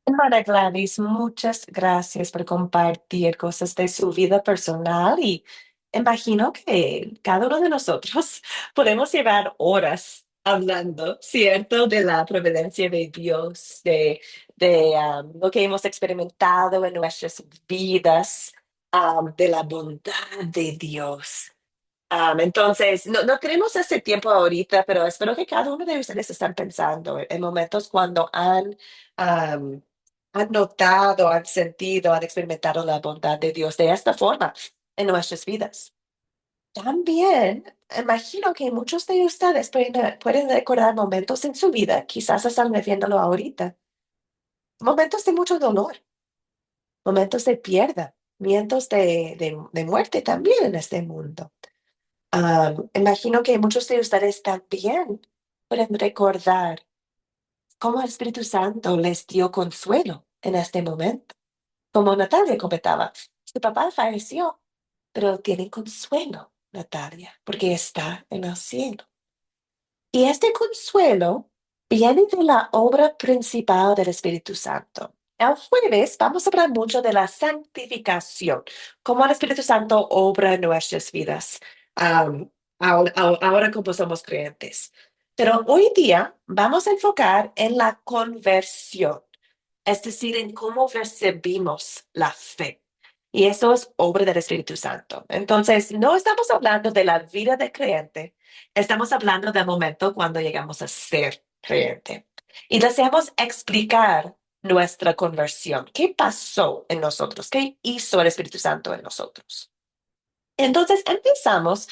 Hermana Gladys, muchas gracias por compartir cosas de su vida personal y imagino que cada uno de nosotros podemos llevar horas hablando, ¿cierto? De la providencia de Dios, de lo que hemos experimentado en nuestras vidas, de la bondad de Dios. Entonces, no tenemos ese tiempo ahorita, pero espero que cada uno de ustedes estén pensando en momentos cuando um, han notado, han sentido, han experimentado la bondad de Dios de esta forma en nuestras vidas. También imagino que muchos de ustedes pueden recordar momentos en su vida, quizás están viviéndolo ahorita, momentos de mucho dolor, momentos de pérdida, momentos de muerte también en este mundo. Imagino que muchos de ustedes también pueden recordar cómo el Espíritu Santo les dio consuelo en este momento. Como Natalia comentaba, su papá falleció, pero tiene consuelo, Natalia, porque está en el cielo. Y este consuelo viene de la obra principal del Espíritu Santo. El jueves vamos a hablar mucho de la santificación, cómo el Espíritu Santo obra en nuestras vidas, um, ahora como somos creyentes. Pero hoy día vamos a enfocar en la conversión, es decir, en cómo recibimos la fe. Y eso es obra del Espíritu Santo. Entonces, no estamos hablando de la vida de creyente, estamos hablando del momento cuando llegamos a ser creyente. Y deseamos explicar nuestra conversión. ¿Qué pasó en nosotros? ¿Qué hizo el Espíritu Santo en nosotros? Entonces, empezamos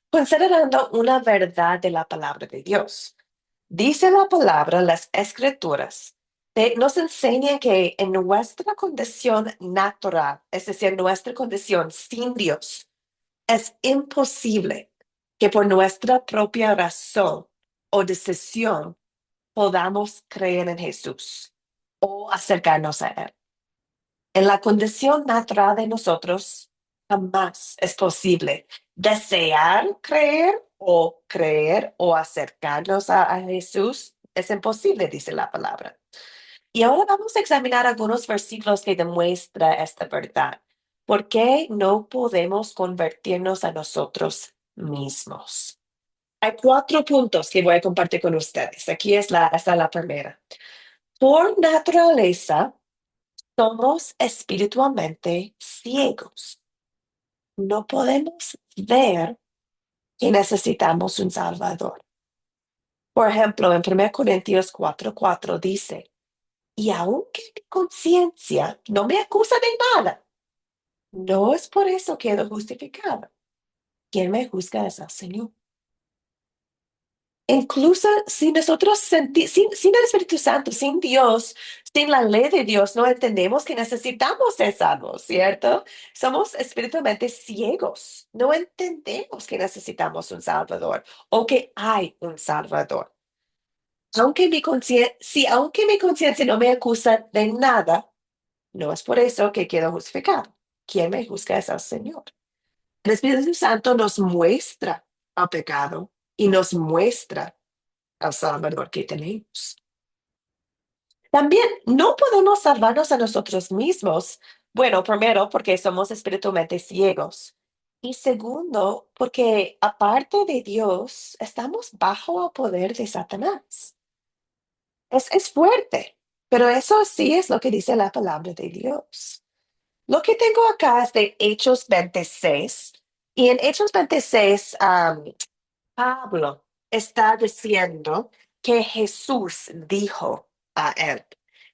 considerando una verdad de la palabra de Dios. Dice la palabra, las escrituras, nos enseña que en nuestra condición natural, es decir, nuestra condición sin Dios, es imposible que por nuestra propia razón o decisión podamos creer en Jesús o acercarnos a Él. En la condición natural de nosotros, jamás es posible desear creer o acercarnos a Jesús. Es imposible, dice la palabra. Y ahora vamos a examinar algunos versículos que demuestran esta verdad. ¿Por qué no podemos convertirnos a nosotros mismos? Hay 4 puntos que voy a compartir con ustedes. Aquí está la primera. Por naturaleza, somos espiritualmente ciegos. No podemos ver que necesitamos un Salvador. Por ejemplo, en 1 Corintios 4:4 dice, y aunque mi conciencia no me acusa de nada, no es por eso que quedo justificado. Quien me juzga es el Señor. Incluso si nosotros sin el Espíritu Santo, sin Dios, sin la ley de Dios, no entendemos que necesitamos ser salvos, ¿cierto? Somos espiritualmente ciegos. No entendemos que necesitamos un Salvador o que hay un Salvador. Aunque mi conciencia no me acusa de nada, no es por eso que quedo justificado. Quien me juzga es el Señor. El Espíritu Santo nos muestra el pecado y nos muestra al Salvador que tenemos. También no podemos salvarnos a nosotros mismos. Bueno, primero, porque somos espiritualmente ciegos. Y segundo, porque aparte de Dios, estamos bajo el poder de Satanás. Es fuerte, pero eso sí es lo que dice la palabra de Dios. Lo que tengo acá es de Hechos 26. Y en Hechos 26, Pablo está diciendo que Jesús dijo a él.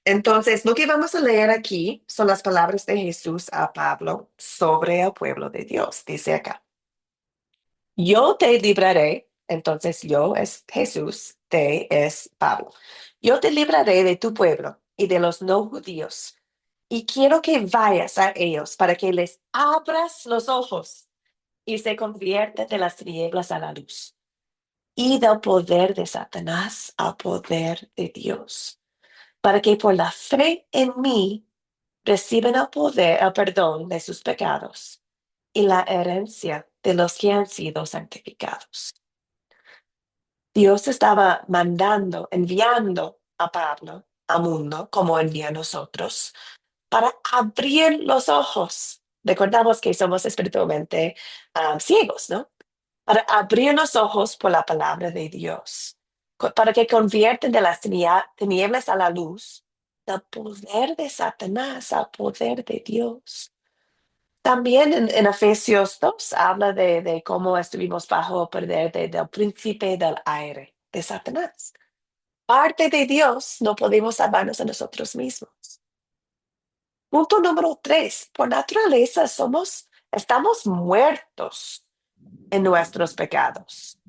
Entonces, lo que vamos a leer aquí son las palabras de Jesús a Pablo sobre el pueblo de Dios. Dice acá, yo te libraré, entonces yo es Jesús, te es Pablo. Yo te libraré de tu pueblo y de los no judíos. Y quiero que vayas a ellos para que les abras los ojos y se convierta de las tinieblas a la luz y del poder de Satanás al poder de Dios, para que por la fe en mí reciban el perdón de sus pecados y la herencia de los que han sido santificados. Dios estaba enviando a Pablo al mundo, como envía a nosotros, para abrir los ojos. Recordamos que somos espiritualmente ciegos, ¿no? Para abrir los ojos por la palabra de Dios, para que convierten de las tinieblas a la luz, del poder de Satanás al poder de Dios. También en Efesios 2 habla de cómo estuvimos bajo el poder del príncipe del aire, de Satanás. Parte de Dios, no podemos salvarnos a nosotros mismos. Punto número 3, por naturaleza estamos muertos en nuestros pecados.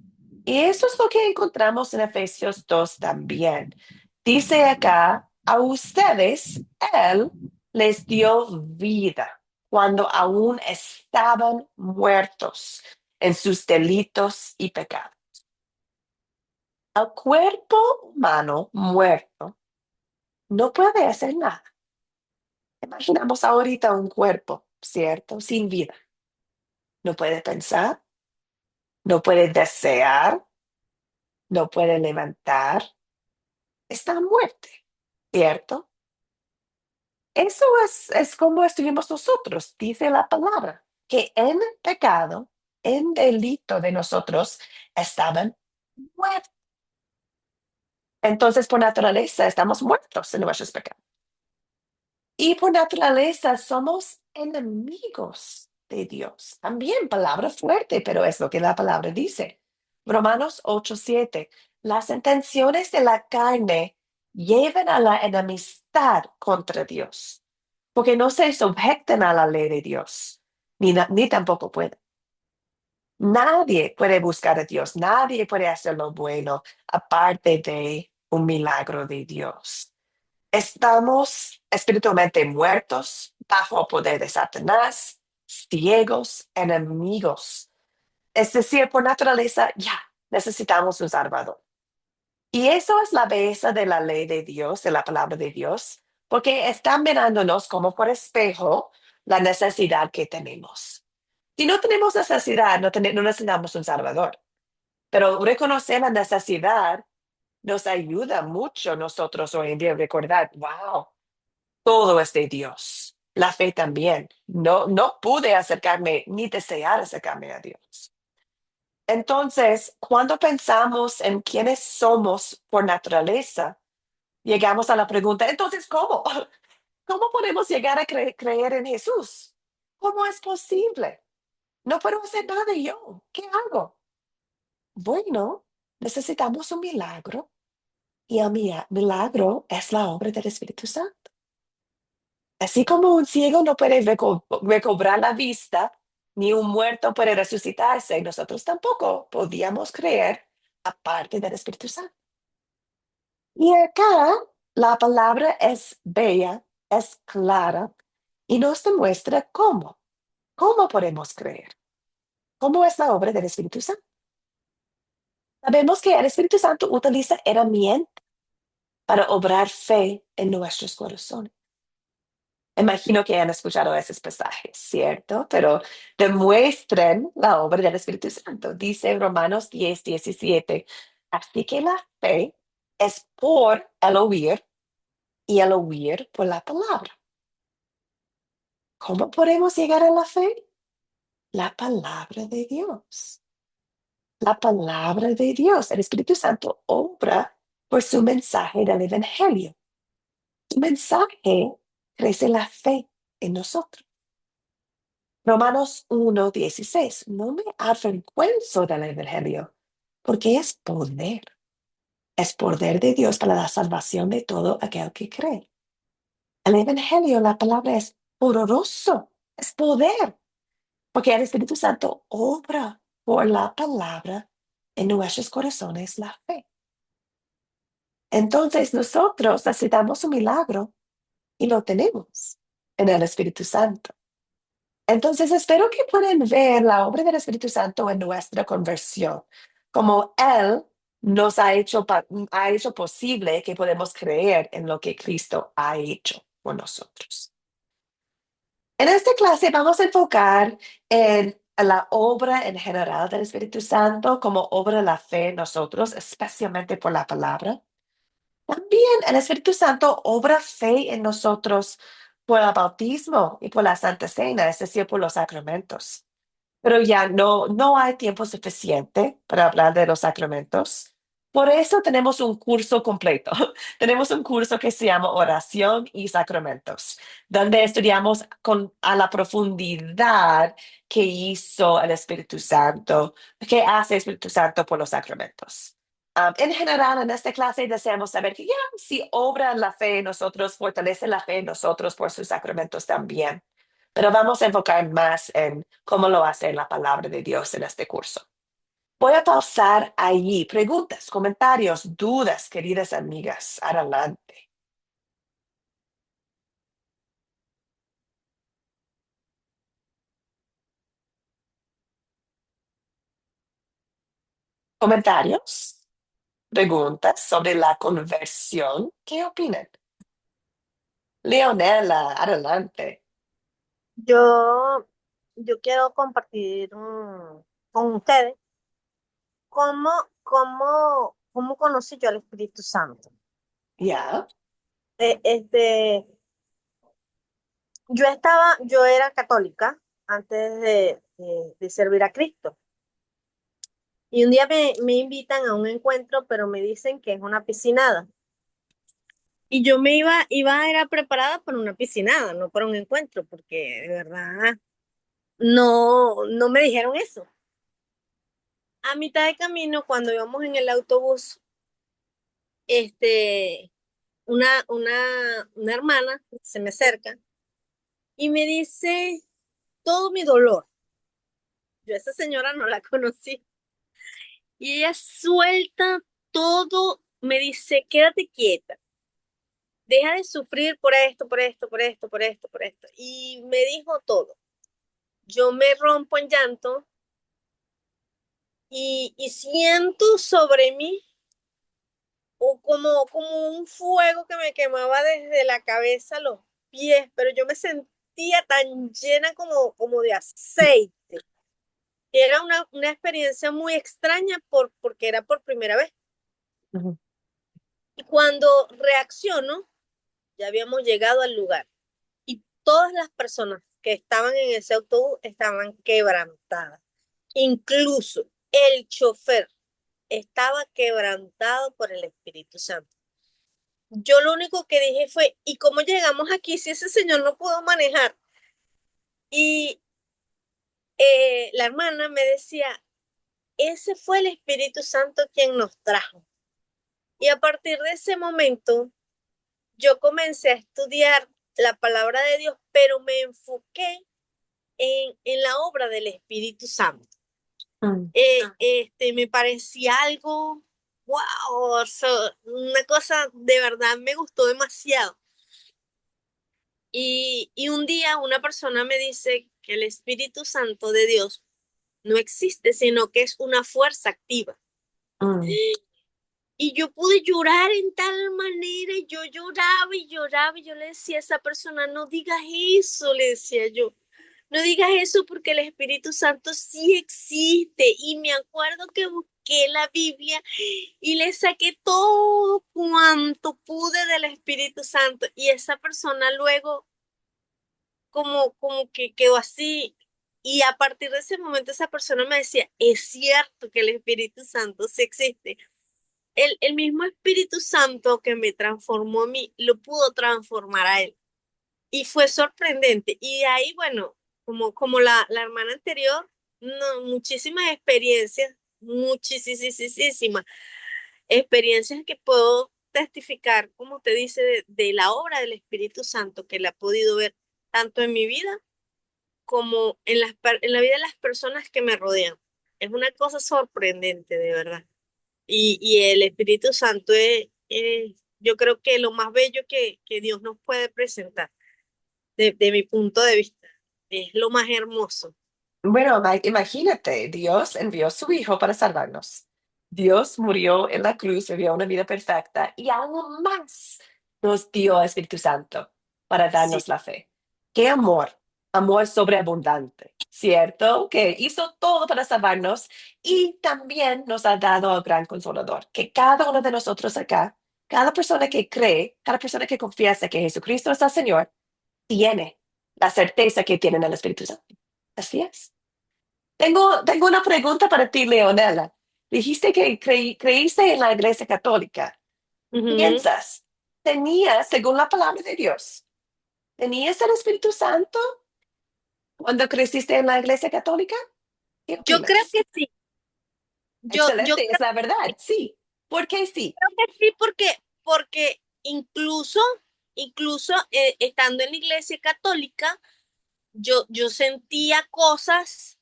Y eso es lo que encontramos en Efesios 2 también. Dice acá, a ustedes Él les dio vida cuando aún estaban muertos en sus delitos y pecados. El cuerpo humano muerto no puede hacer nada. Imaginamos ahorita un cuerpo, ¿cierto? Sin vida. No puede pensar, no puede desear, no puede levantar. Está muerto, ¿cierto? Eso es como estuvimos nosotros, dice la palabra, que en pecado, en delito de nosotros, estaban muertos. Entonces, por naturaleza, estamos muertos en nuestros pecados. Y por naturaleza, somos enemigos de Dios. También palabra fuerte, pero es lo que la palabra dice. Romanos 8:7. Las intenciones de la carne llevan a la enemistad contra Dios, porque no se sujetan a la ley de Dios, ni tampoco pueden. Nadie puede buscar a Dios, nadie puede hacer lo bueno aparte de un milagro de Dios. Estamos espiritualmente muertos, bajo el poder de Satanás, ciegos, enemigos. Es decir, por naturaleza, ya necesitamos un Salvador. Y eso es la belleza de la ley de Dios, de la palabra de Dios, porque está mirándonos como por espejo la necesidad que tenemos. Si no tenemos necesidad, no necesitamos un Salvador. Pero reconocer la necesidad nos ayuda mucho nosotros hoy en día a recordar, wow, todo es de Dios. La fe también. No pude acercarme ni desear acercarme a Dios. Entonces, cuando pensamos en quiénes somos por naturaleza, llegamos a la pregunta, entonces, ¿cómo? ¿Cómo podemos llegar a creer en Jesús? ¿Cómo es posible? No puedo hacer nada yo. ¿Qué hago? Bueno, necesitamos un milagro y el milagro es la obra del Espíritu Santo. Así como un ciego no puede recobrar la vista, ni un muerto puede resucitarse, nosotros tampoco podíamos creer aparte del Espíritu Santo. Y acá la palabra es bella, es clara y nos demuestra cómo. ¿Cómo podemos creer? ¿Cómo es la obra del Espíritu Santo? Sabemos que el Espíritu Santo utiliza herramientas para obrar fe en nuestros corazones. Imagino que han escuchado esos pasajes, ¿cierto? Pero demuestren la obra del Espíritu Santo. Dice Romanos 10:17. Así que la fe es por el oír y el oír por la palabra. ¿Cómo podemos llegar a la fe? La palabra de Dios. La palabra de Dios. El Espíritu Santo obra por su mensaje del Evangelio. Su mensaje crece la fe en nosotros. Romanos 1:16. No me avergüenzo del Evangelio, porque es poder. Es poder de Dios para la salvación de todo aquel que cree. El Evangelio, la palabra es poderoso, es poder, porque el Espíritu Santo obra por la palabra en nuestros corazones la fe. Entonces nosotros necesitamos un milagro y lo tenemos en el Espíritu Santo. Entonces espero que puedan ver la obra del Espíritu Santo en nuestra conversión, como Él nos ha hecho posible que podemos creer en lo que Cristo ha hecho por nosotros. En esta clase vamos a enfocar en la obra en general del Espíritu Santo, como obra de la fe en nosotros, especialmente por la palabra. También el Espíritu Santo obra fe en nosotros por el bautismo y por la Santa Cena, es decir, por los sacramentos. Pero ya no hay tiempo suficiente para hablar de los sacramentos. Por eso tenemos un curso completo. Tenemos un curso que se llama Oración y Sacramentos, donde estudiamos a la profundidad que hizo el Espíritu Santo, que hace el Espíritu Santo por los sacramentos. En general, en esta clase deseamos saber que ya si obra la fe en nosotros, fortalece la fe en nosotros por sus sacramentos también. Pero vamos a enfocar más en cómo lo hace la palabra de Dios en este curso. Voy a pausar allí. Preguntas, comentarios, dudas, queridas amigas. Adelante. ¿Comentarios? ¿Preguntas sobre la conversión? ¿Qué opinan? Leonela, adelante. Yo, yo quiero compartir con ustedes cómo, cómo conocí yo al Espíritu Santo. ¿Ya? Yo era católica antes de servir a Cristo. Y un día me invitan a un encuentro, pero me dicen que es una piscinada. Y yo era preparada para una piscinada, no para un encuentro, porque de verdad no me dijeron eso. A mitad de camino, cuando íbamos en el autobús, una hermana se me acerca y me dice todo mi dolor. Yo a esa señora no la conocí. Y ella suelta todo, me dice, quédate quieta, deja de sufrir por esto, por esto, por esto, por esto, por esto. Y me dijo todo. Yo me rompo en llanto y siento sobre mí como un fuego que me quemaba desde la cabeza a los pies, pero yo me sentía tan llena como de aceite. Era una experiencia muy extraña porque era por primera vez. Ujú. Y cuando reacciono, ya habíamos llegado al lugar y todas las personas que estaban en ese autobús estaban quebrantadas. Incluso el chofer estaba quebrantado por el Espíritu Santo. Yo lo único que dije fue, ¿y cómo llegamos aquí si ese señor no pudo manejar? Y la hermana me decía, ese fue el Espíritu Santo quien nos trajo. Y a partir de ese momento, yo comencé a estudiar la palabra de Dios, pero me enfoqué en la obra del Espíritu Santo. Me parecía algo, wow, una cosa de verdad me gustó demasiado. Y un día una persona me dice que el Espíritu Santo de Dios no existe, sino que es una fuerza activa. Y yo pude llorar en tal manera, y yo lloraba y lloraba, y yo le decía a esa persona, no digas eso, le decía yo, no digas eso porque el Espíritu Santo sí existe. Y me acuerdo que busqué la Biblia y le saqué todo cuanto pude del Espíritu Santo, y esa persona luego como que quedó así. Y a partir de ese momento esa persona me decía, es cierto que el Espíritu Santo sí existe. El mismo Espíritu Santo que me transformó a mí, lo pudo transformar a él. Y fue sorprendente. Y de ahí, bueno, como la hermana anterior, no, muchísimas experiencias, muchísimas experiencias que puedo testificar, como te dice, de la obra del Espíritu Santo que la he podido ver tanto en mi vida como en la vida de las personas que me rodean. Es una cosa sorprendente, de verdad. Y el Espíritu Santo yo creo que lo más bello que Dios nos puede presentar, de mi punto de vista. Es lo más hermoso. Bueno, imagínate, Dios envió a su Hijo para salvarnos. Dios murió en la cruz, vivió una vida perfecta y aún más nos dio al Espíritu Santo para Sí, darnos la fe. ¡Qué amor! Amor sobreabundante, ¿cierto? Que hizo todo para salvarnos y también nos ha dado al gran consolador, que cada uno de nosotros acá, cada persona que cree, cada persona que confiesa que Jesucristo es el Señor, tiene la certeza que tienen el Espíritu Santo. Así es. Tengo una pregunta para ti, Leonela. Dijiste que creíste en la Iglesia Católica. ujú. ¿Piensas? ¿Tenías, según la palabra de Dios, tenías el Espíritu Santo cuando creciste en la Iglesia Católica? ¿Qué Yo creo opinas? que sí. Yo Excelente, es la verdad, sí. ¿Por qué sí? creo que sí, porque incluso estando en la iglesia católica, yo sentía cosas.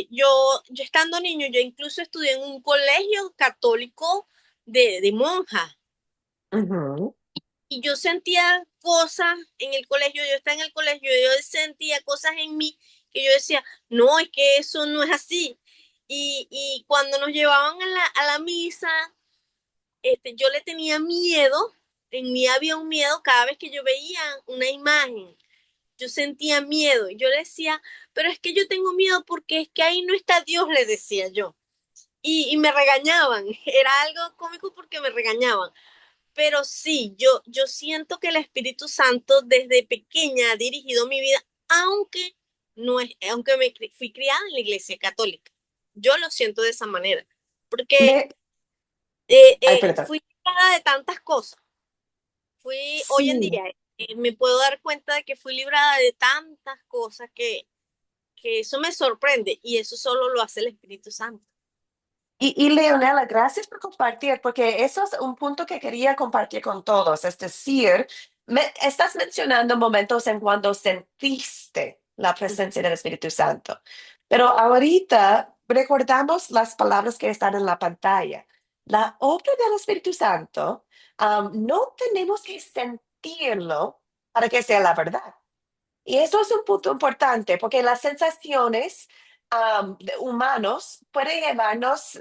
Yo estando niño, yo incluso estudié en un colegio católico de monjas, Ujú. y yo sentía cosas en el colegio, yo estaba en el colegio, yo sentía cosas en mí que yo decía, no, es que eso no es así. Y cuando nos llevaban a la misa, yo le tenía miedo, en mí había un miedo cada vez que yo veía una imagen. Yo sentía miedo, y yo le decía, pero es que yo tengo miedo porque es que ahí no está Dios, le decía yo. Y me regañaban, era algo cómico porque me regañaban. Pero sí, yo siento que el Espíritu Santo desde pequeña ha dirigido mi vida, aunque no es, aunque fui criada en la iglesia católica. Yo lo siento de esa manera, porque Le- Ay, perdón. fui librada de tantas cosas. Hoy en Sí. día, me puedo dar cuenta de que fui librada de tantas cosas que eso me sorprende, y eso solo lo hace el Espíritu Santo. Y Leonela, gracias por compartir, porque eso es un punto que quería compartir con todos. Es decir, estás mencionando momentos en cuando sentiste la presencia del Espíritu Santo, pero ahorita recordamos las palabras que están en la pantalla. La obra del Espíritu Santo, no tenemos que sentirlo para que sea la verdad. Y eso es un punto importante porque las sensaciones de humanos pueden llevarnos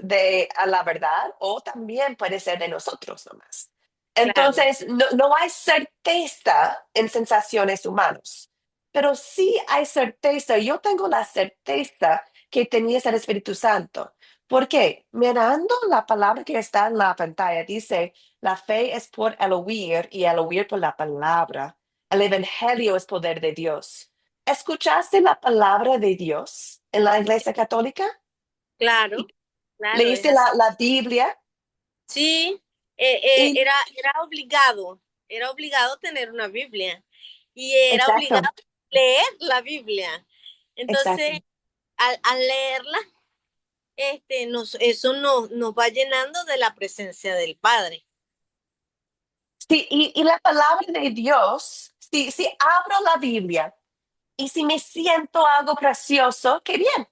a la verdad o también puede ser de nosotros nomás. Claro, Entonces, no hay certeza en sensaciones humanas, pero sí hay certeza. Yo tengo la certeza que tenías el Espíritu Santo. ¿Por qué? Mirando la palabra que está en la pantalla, dice, la fe es por el oír y el oír por la palabra. El evangelio es poder de Dios. ¿Escuchaste la palabra de Dios en la iglesia católica? claro, claro, es ¿Leíste así. la Biblia? Sí, Y, era obligado tener una Biblia, y era obligado exacto, leer la Biblia. exacto. Entonces, al leerla, eso nos va llenando de la presencia del Padre. Sí, y la palabra de Dios, si abro la Biblia y si me siento algo gracioso, qué bien.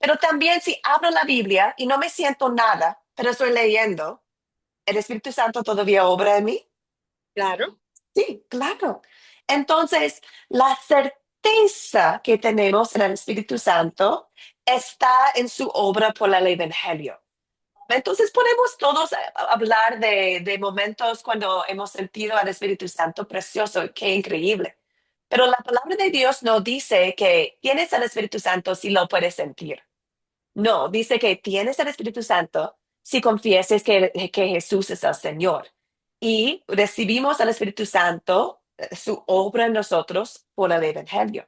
Pero también si abro la Biblia y no me siento nada, pero estoy leyendo, ¿el Espíritu Santo todavía obra en mí? Claro. Sí, claro. Entonces, la certeza que tenemos en el Espíritu Santo está en su obra por el Evangelio. Entonces podemos todos hablar de momentos cuando hemos sentido al Espíritu Santo precioso, qué increíble. Pero la palabra de Dios no dice que tienes al Espíritu Santo si lo puedes sentir. No, dice que tienes el Espíritu Santo si confieses que Jesús es el Señor. Y recibimos al Espíritu Santo, su obra en nosotros por el Evangelio.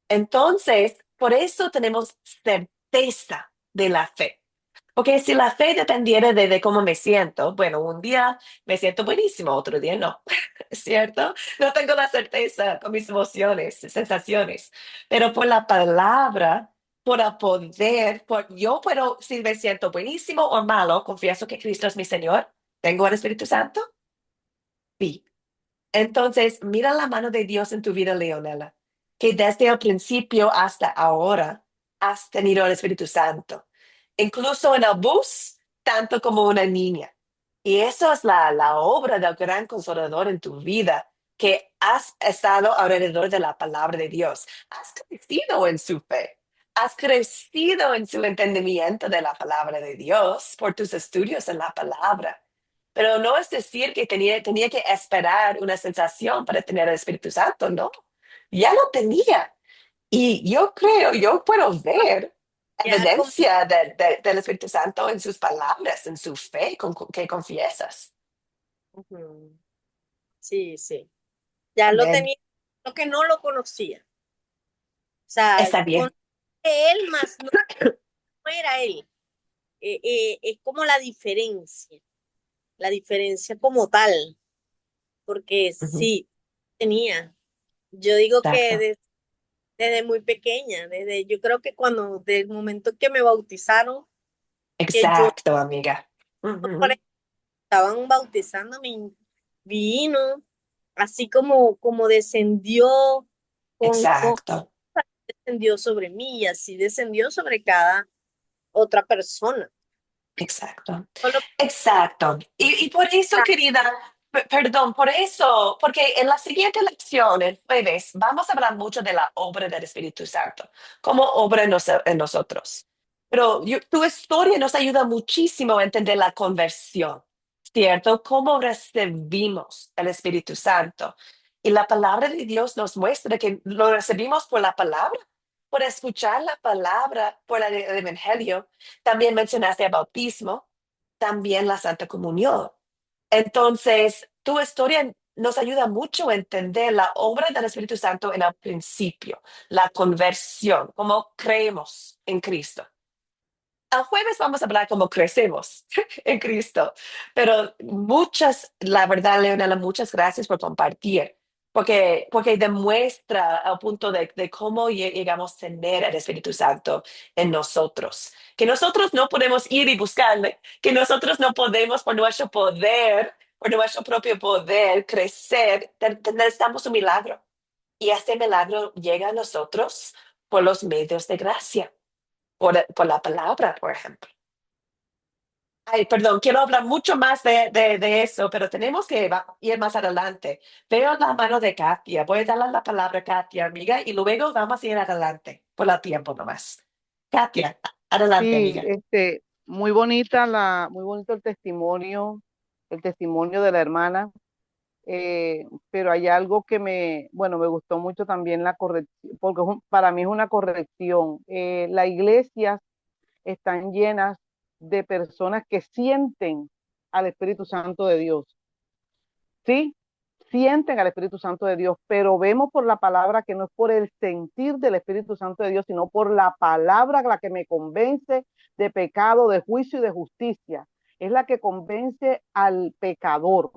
Entonces, por eso tenemos certeza de la fe. Porque si la fe dependiera de cómo me siento, bueno, un día me siento buenísimo, otro día no, ¿cierto? No tengo la certeza con mis emociones, sensaciones, pero por la palabra, por el poder, yo puedo, si me siento buenísimo o malo, confieso que Cristo es mi Señor, ¿tengo el Espíritu Santo? Sí. Entonces, mira la mano de Dios en tu vida, Leonela, que desde el principio hasta ahora has tenido el Espíritu Santo, incluso en el bus, tanto como una niña. Y eso es la obra del gran consolador en tu vida, que has estado alrededor de la palabra de Dios. Has crecido en su fe. Has crecido en su entendimiento de la palabra de Dios por tus estudios en la palabra. Pero no es decir que tenía que esperar una sensación para tener el Espíritu Santo, no. Ya lo tenía. Y yo creo, yo puedo ver Ya como, evidencia del Espíritu Santo en sus palabras, en su fe que confiesas. ujú, sí, sí. Ya lo Amén. tenía, lo que no lo conocía. O sea, Está bien. con él más no era él. Es como la diferencia como tal, porque Ujú. sí, tenía. Yo digo que Exacto. desde muy pequeña, desde yo creo que cuando, del momento que me bautizaron, que yo Exacto, amiga. por Ujú. ahí estaban bautizando mi vino, así como descendió, con Exacto. descendió sobre mí y así descendió sobre cada otra persona. Exacto. Solo Exacto. Y por eso, querida, perdón, por eso, porque en la siguiente lección, el jueves, vamos a hablar mucho de la obra del Espíritu Santo, como obra en nosotros. Pero tu historia nos ayuda muchísimo a entender la conversión, ¿cierto? Cómo recibimos el Espíritu Santo. Y la palabra de Dios nos muestra que lo recibimos por la palabra, por escuchar la palabra, por el Evangelio. También mencionaste el bautismo, también la Santa Comunión. Entonces, tu historia nos ayuda mucho a entender la obra del Espíritu Santo en el principio, la conversión, cómo creemos en Cristo. El jueves vamos a hablar cómo crecemos en Cristo, pero la verdad, Leonela, muchas gracias por compartir, porque demuestra el punto de cómo llegamos a tener el Espíritu Santo en nosotros, que nosotros no podemos ir y buscarle, que nosotros no podemos por nuestro poder, por nuestro propio poder crecer, necesitamos un milagro, y este milagro llega a nosotros por los medios de gracia por la palabra, por ejemplo. Ay, perdón, quiero hablar mucho más de eso, pero tenemos que ir más adelante. Veo la mano de Katia. Voy a darle la palabra a Katia, amiga, y luego vamos a ir adelante por el tiempo nomás. Katia, adelante, Sí, amiga. muy bonito el testimonio de la hermana, pero hay algo que bueno, me gustó mucho también la corrección, porque para mí es una corrección. Las iglesias están llenas de personas que sienten al Espíritu Santo de Dios, ¿sí? Sienten al Espíritu Santo de Dios, pero vemos por la palabra que no es por el sentir del Espíritu Santo de Dios, sino por la palabra la que me convence de pecado, de juicio y de justicia. Es la que convence al pecador,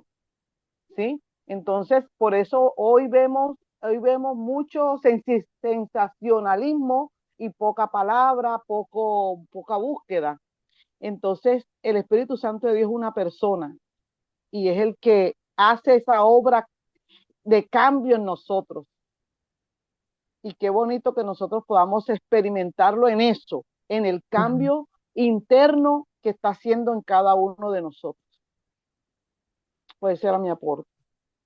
¿sí? Entonces, por eso hoy vemos mucho sensacionalismo y poca palabra, poca búsqueda. Entonces, el Espíritu Santo de Dios es una persona y es el que hace esa obra de cambio en nosotros. Y qué bonito que nosotros podamos experimentarlo en eso, en el cambio interno que está haciendo en cada uno de nosotros. Pues ese era mi aporte.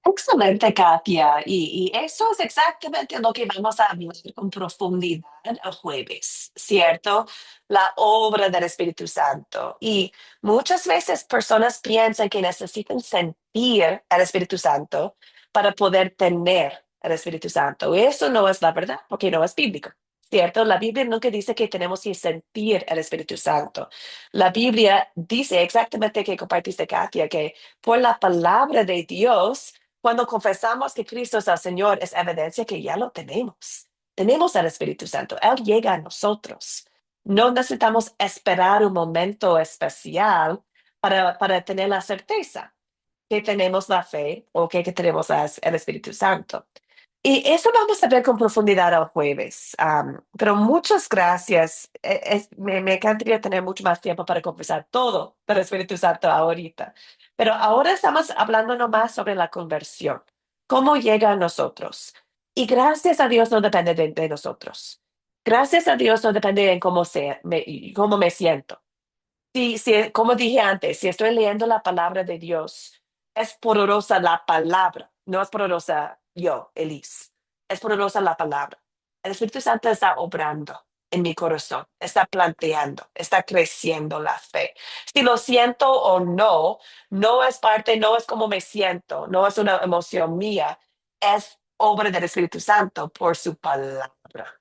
Excelente, Katia. Y eso es exactamente lo que vamos a hablar con profundidad el jueves, ¿cierto? La obra del Espíritu Santo. Y muchas veces personas piensan que necesitan sentir el Espíritu Santo para poder tener el Espíritu Santo. Y eso no es la verdad, porque no es bíblico, ¿cierto? La Biblia nunca dice que tenemos que sentir el Espíritu Santo. La Biblia dice exactamente que compartiste, Katia, que por la palabra de Dios, cuando confesamos que Cristo es el Señor, es evidencia que ya lo tenemos. Tenemos el Espíritu Santo. Él llega a nosotros. No necesitamos esperar un momento especial para tener la certeza que tenemos la fe o que tenemos el Espíritu Santo. Y eso vamos a ver con profundidad el jueves. Pero muchas gracias. Me encantaría tener mucho más tiempo para conversar todo del Espíritu Santo ahorita. Pero ahora estamos hablando nomás sobre la conversión. ¿Cómo llega a nosotros? Y gracias a Dios no depende de nosotros. Gracias a Dios no depende de cómo me siento. Como dije antes, si estoy leyendo la palabra de Dios, es poderosa la palabra, no es poderosa yo, Elise. Es poderosa la palabra. El Espíritu Santo está obrando en mi corazón, está planteando, está creciendo la fe. Si lo siento o no, no es parte, no es como me siento, no es una emoción mía, es obra del Espíritu Santo por su palabra.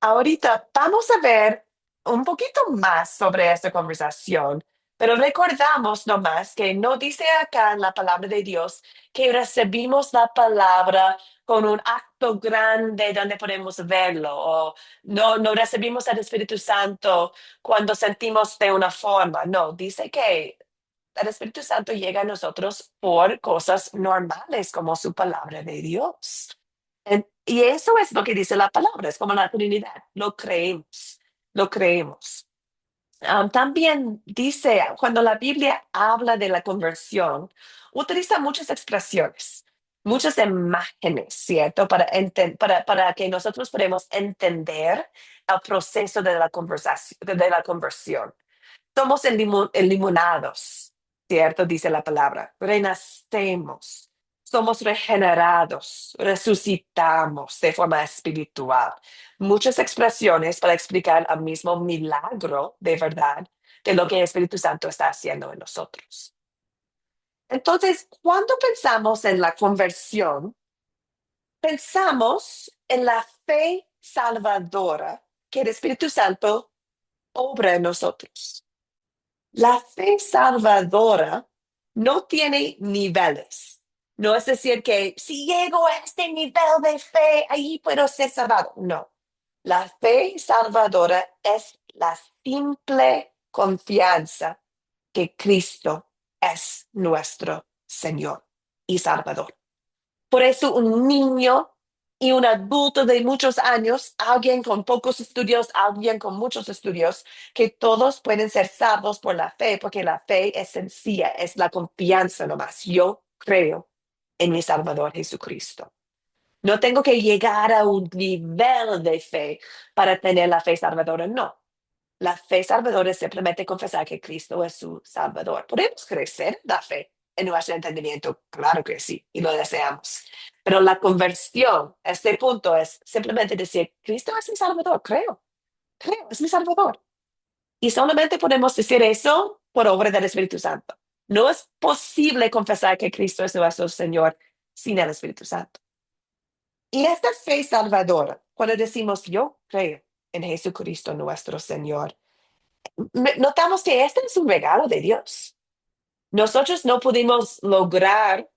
Ahorita vamos a ver un poquito más sobre esta conversación, pero recordamos nomás que no dice acá en la palabra de Dios que recibimos la palabra con un acto grande donde podemos verlo, o no recibimos el Espíritu Santo cuando sentimos de una forma. No, dice que el Espíritu Santo llega a nosotros por cosas normales como su palabra de Dios. Y eso es lo que dice la palabra, es como la Trinidad, lo creemos, lo creemos. También dice, cuando la Biblia habla de la conversión, utiliza muchas expresiones, muchas imágenes, ¿cierto? Para que nosotros podamos entender el proceso de la conversión. Somos eliminados, ¿cierto? Dice la palabra. Renacemos, somos regenerados, resucitamos de forma espiritual. Muchas expresiones para explicar el mismo milagro de verdad de lo que el Espíritu Santo está haciendo en nosotros. Entonces, cuando pensamos en la conversión, pensamos en la fe salvadora que el Espíritu Santo obra en nosotros. La fe salvadora no tiene niveles. No es decir que si llego a este nivel de fe, ahí puedo ser salvado. No. La fe salvadora es la simple confianza que Cristo es nuestro Señor y Salvador. Por eso un niño y un adulto de muchos años, alguien con pocos estudios, alguien con muchos estudios, que todos pueden ser salvos por la fe, porque la fe es sencilla, es la confianza nomás. Yo creo en mi Salvador Jesucristo. No tengo que llegar a un nivel de fe para tener la fe salvadora, no. La fe salvadora es simplemente confesar que Cristo es su Salvador. Podemos crecer la fe en nuestro entendimiento, claro que sí, y lo deseamos. Pero la conversión, este punto es simplemente decir, Cristo es mi Salvador, creo, es mi Salvador. Y solamente podemos decir eso por obra del Espíritu Santo. No es posible confesar que Cristo es nuestro Señor sin el Espíritu Santo. Y esta fe salvadora, cuando decimos yo creo en Jesucristo nuestro Señor, notamos que este es un regalo de Dios. Nosotros no pudimos lograr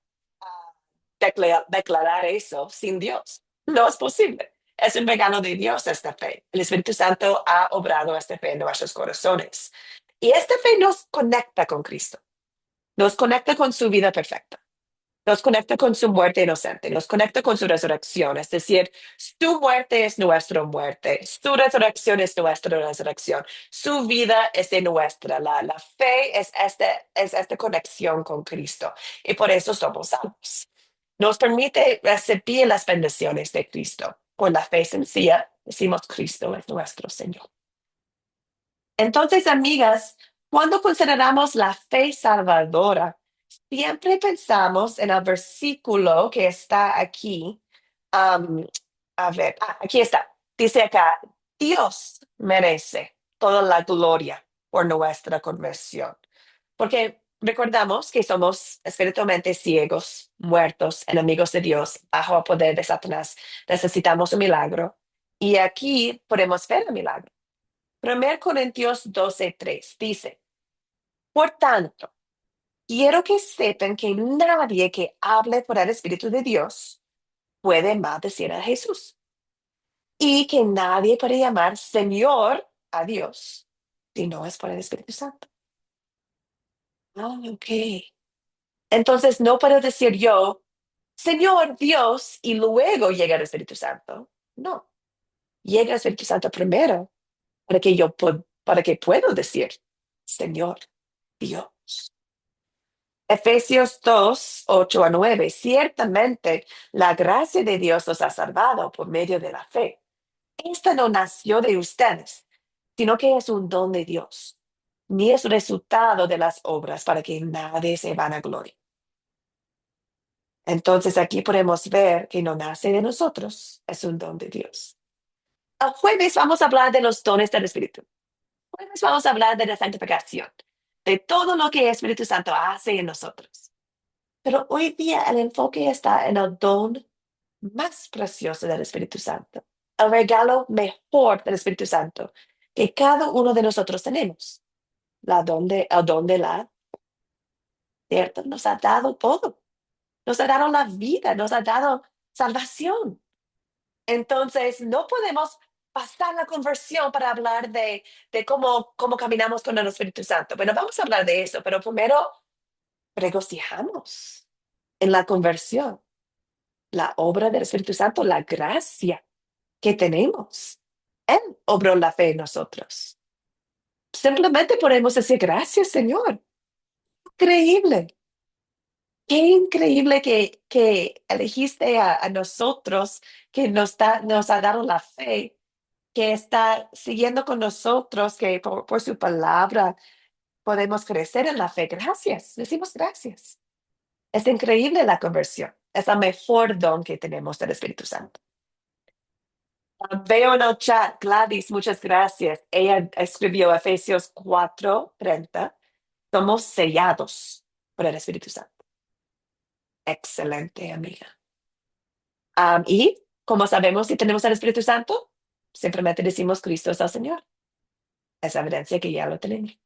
declarar eso sin Dios. No es posible. Es un regalo de Dios esta fe. El Espíritu Santo ha obrado esta fe en nuestros corazones. Y esta fe nos conecta con Cristo. Nos conecta con su vida perfecta. Nos conecta con su muerte inocente, nos conecta con su resurrección, es decir, su muerte es nuestra muerte, su resurrección es nuestra resurrección, su vida es de nuestra, la fe es esta conexión con Cristo y por eso somos salvos. Nos permite recibir las bendiciones de Cristo. Por la fe sencilla decimos Cristo es nuestro Señor. Entonces, amigas, cuando consideramos la fe salvadora, siempre pensamos en el versículo que está aquí. Am, a ver, aquí está. Dice acá, Dios merece toda la gloria por nuestra conversión. Porque recordamos que somos espiritualmente ciegos, muertos, enemigos de Dios, bajo el poder de Satanás. Necesitamos un milagro. Y aquí podemos ver el milagro. 1 Corintios 12:3 dice, por tanto, quiero que sepan que nadie que hable por el Espíritu de Dios puede maldecir a Jesús y que nadie puede llamar Señor a Dios si no es por el Espíritu Santo. Ok. Entonces no puedo decir yo, Señor Dios, y luego llega el Espíritu Santo. No, llega el Espíritu Santo primero para que para que puedo decir, Señor Dios. Efesios 2:8-9. Ciertamente la gracia de Dios nos ha salvado por medio de la fe. Esta no nació de ustedes, sino que es un don de Dios, ni es resultado de las obras para que nadie se vanaglorie. Entonces aquí podemos ver que no nace de nosotros, es un don de Dios. El jueves vamos a hablar de los dones del Espíritu. El jueves vamos a hablar de la santificación, de todo lo que el Espíritu Santo hace en nosotros. Pero hoy día el enfoque está en el don más precioso del Espíritu Santo, el regalo mejor del Espíritu Santo que cada uno de nosotros tenemos. El don de la, ¿cierto? Nos ha dado todo. Nos ha dado la vida, nos ha dado salvación. Entonces, no podemos pasar la conversión para hablar de cómo caminamos con el Espíritu Santo. Bueno, vamos a hablar de eso, pero primero regocijamos en la conversión, la obra del Espíritu Santo, la gracia que tenemos. Él obró la fe en nosotros. Simplemente podemos decir gracias, Señor. Increíble. Qué increíble que elegiste a nosotros, que nos ha dado la fe, que está siguiendo con nosotros, que por su palabra podemos crecer en la fe. Gracias, decimos gracias. Es increíble la conversión. Es el mejor don que tenemos del Espíritu Santo. Veo en el chat, Gladys, muchas gracias. Ella escribió Efesios 4:30. Somos sellados por el Espíritu Santo. Excelente, amiga. Y como sabemos si tenemos el Espíritu Santo, simplemente decimos Cristo es el Señor. Es evidencia que ya lo tenemos.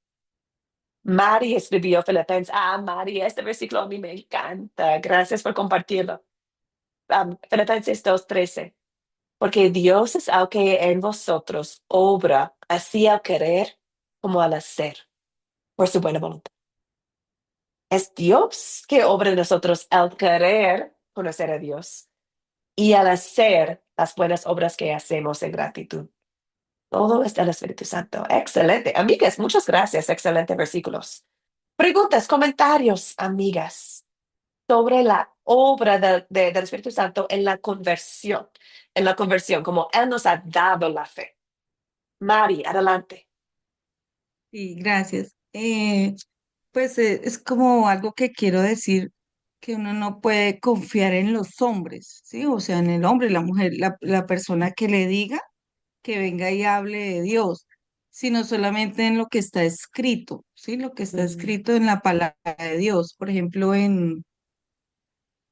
Mari escribió Filipenses. Mari, este versículo a mí me encanta. Gracias por compartirlo. Filipenses 2:13. Porque Dios es el que en vosotros obra así al querer como al hacer, por su buena voluntad. Es Dios que obra en nosotros al querer conocer a Dios y al hacer las buenas obras que hacemos en gratitud. Todo está en el Espíritu Santo. Excelente. Amigas, muchas gracias. Excelentes versículos. Preguntas, comentarios, amigas, sobre la obra del Espíritu Santo en la conversión. En la conversión, como Él nos ha dado la fe. Mari, adelante. Sí, gracias. Pues es como algo que quiero decir, que uno no puede confiar en los hombres, ¿sí? O sea, en el hombre, la mujer, la persona que le diga que venga y hable de Dios, sino solamente en lo que está escrito, ¿sí? Lo que está escrito en la palabra de Dios. Por ejemplo, en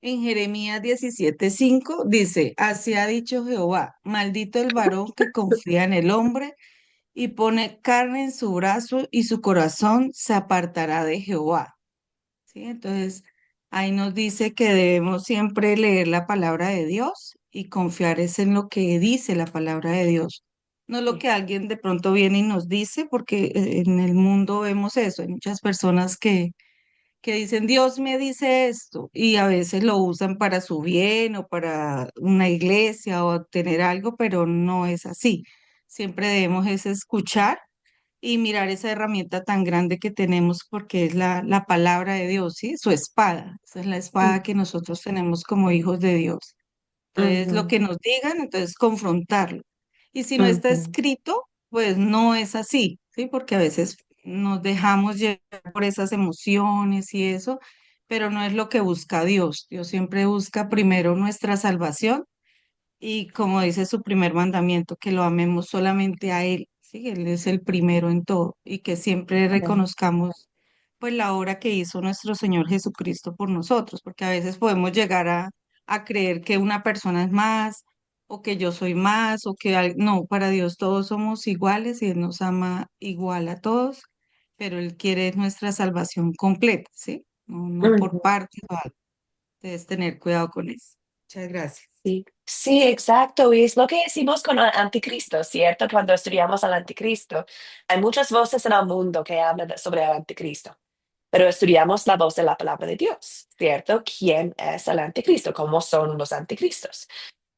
Jeremías 17:5 dice, así ha dicho Jehová, maldito el varón que confía en el hombre y pone carne en su brazo y su corazón se apartará de Jehová. ¿Sí? Entonces, ahí nos dice que debemos siempre leer la palabra de Dios y confiar es en lo que dice la palabra de Dios, no lo que alguien de pronto viene y nos dice, porque en el mundo vemos eso, hay muchas personas que dicen, Dios me dice esto, y a veces lo usan para su bien o para una iglesia o tener algo, pero no es así. Siempre debemos es escuchar y mirar esa herramienta tan grande que tenemos porque es la palabra de Dios, ¿sí? Su espada. Esa es la espada que nosotros tenemos como hijos de Dios. Entonces, lo que nos digan, entonces confrontarlo. Y si no está escrito, pues no es así. ¿sí? Porque a veces nos dejamos llevar por esas emociones y eso, pero no es lo que busca Dios. Dios siempre busca primero nuestra salvación y como dice su primer mandamiento, que lo amemos solamente a Él, ¿sí? Él es el primero en todo y que siempre Amén. reconozcamos pues la obra que hizo nuestro Señor Jesucristo por nosotros, porque a veces podemos llegar a creer que una persona es más o que yo soy más o que no, para Dios todos somos iguales y Él nos ama igual a todos, pero Él quiere nuestra salvación completa, ¿sí? No, no por Ujú. partes o algo. Debes tener cuidado con eso. Muchas gracias. Sí, sí, exacto. Y es lo que decimos con el anticristo, ¿cierto? Cuando estudiamos al anticristo, hay muchas voces en el mundo que hablan sobre el anticristo, pero estudiamos la voz de la palabra de Dios, ¿cierto? ¿Quién es el anticristo? ¿Cómo son los anticristos?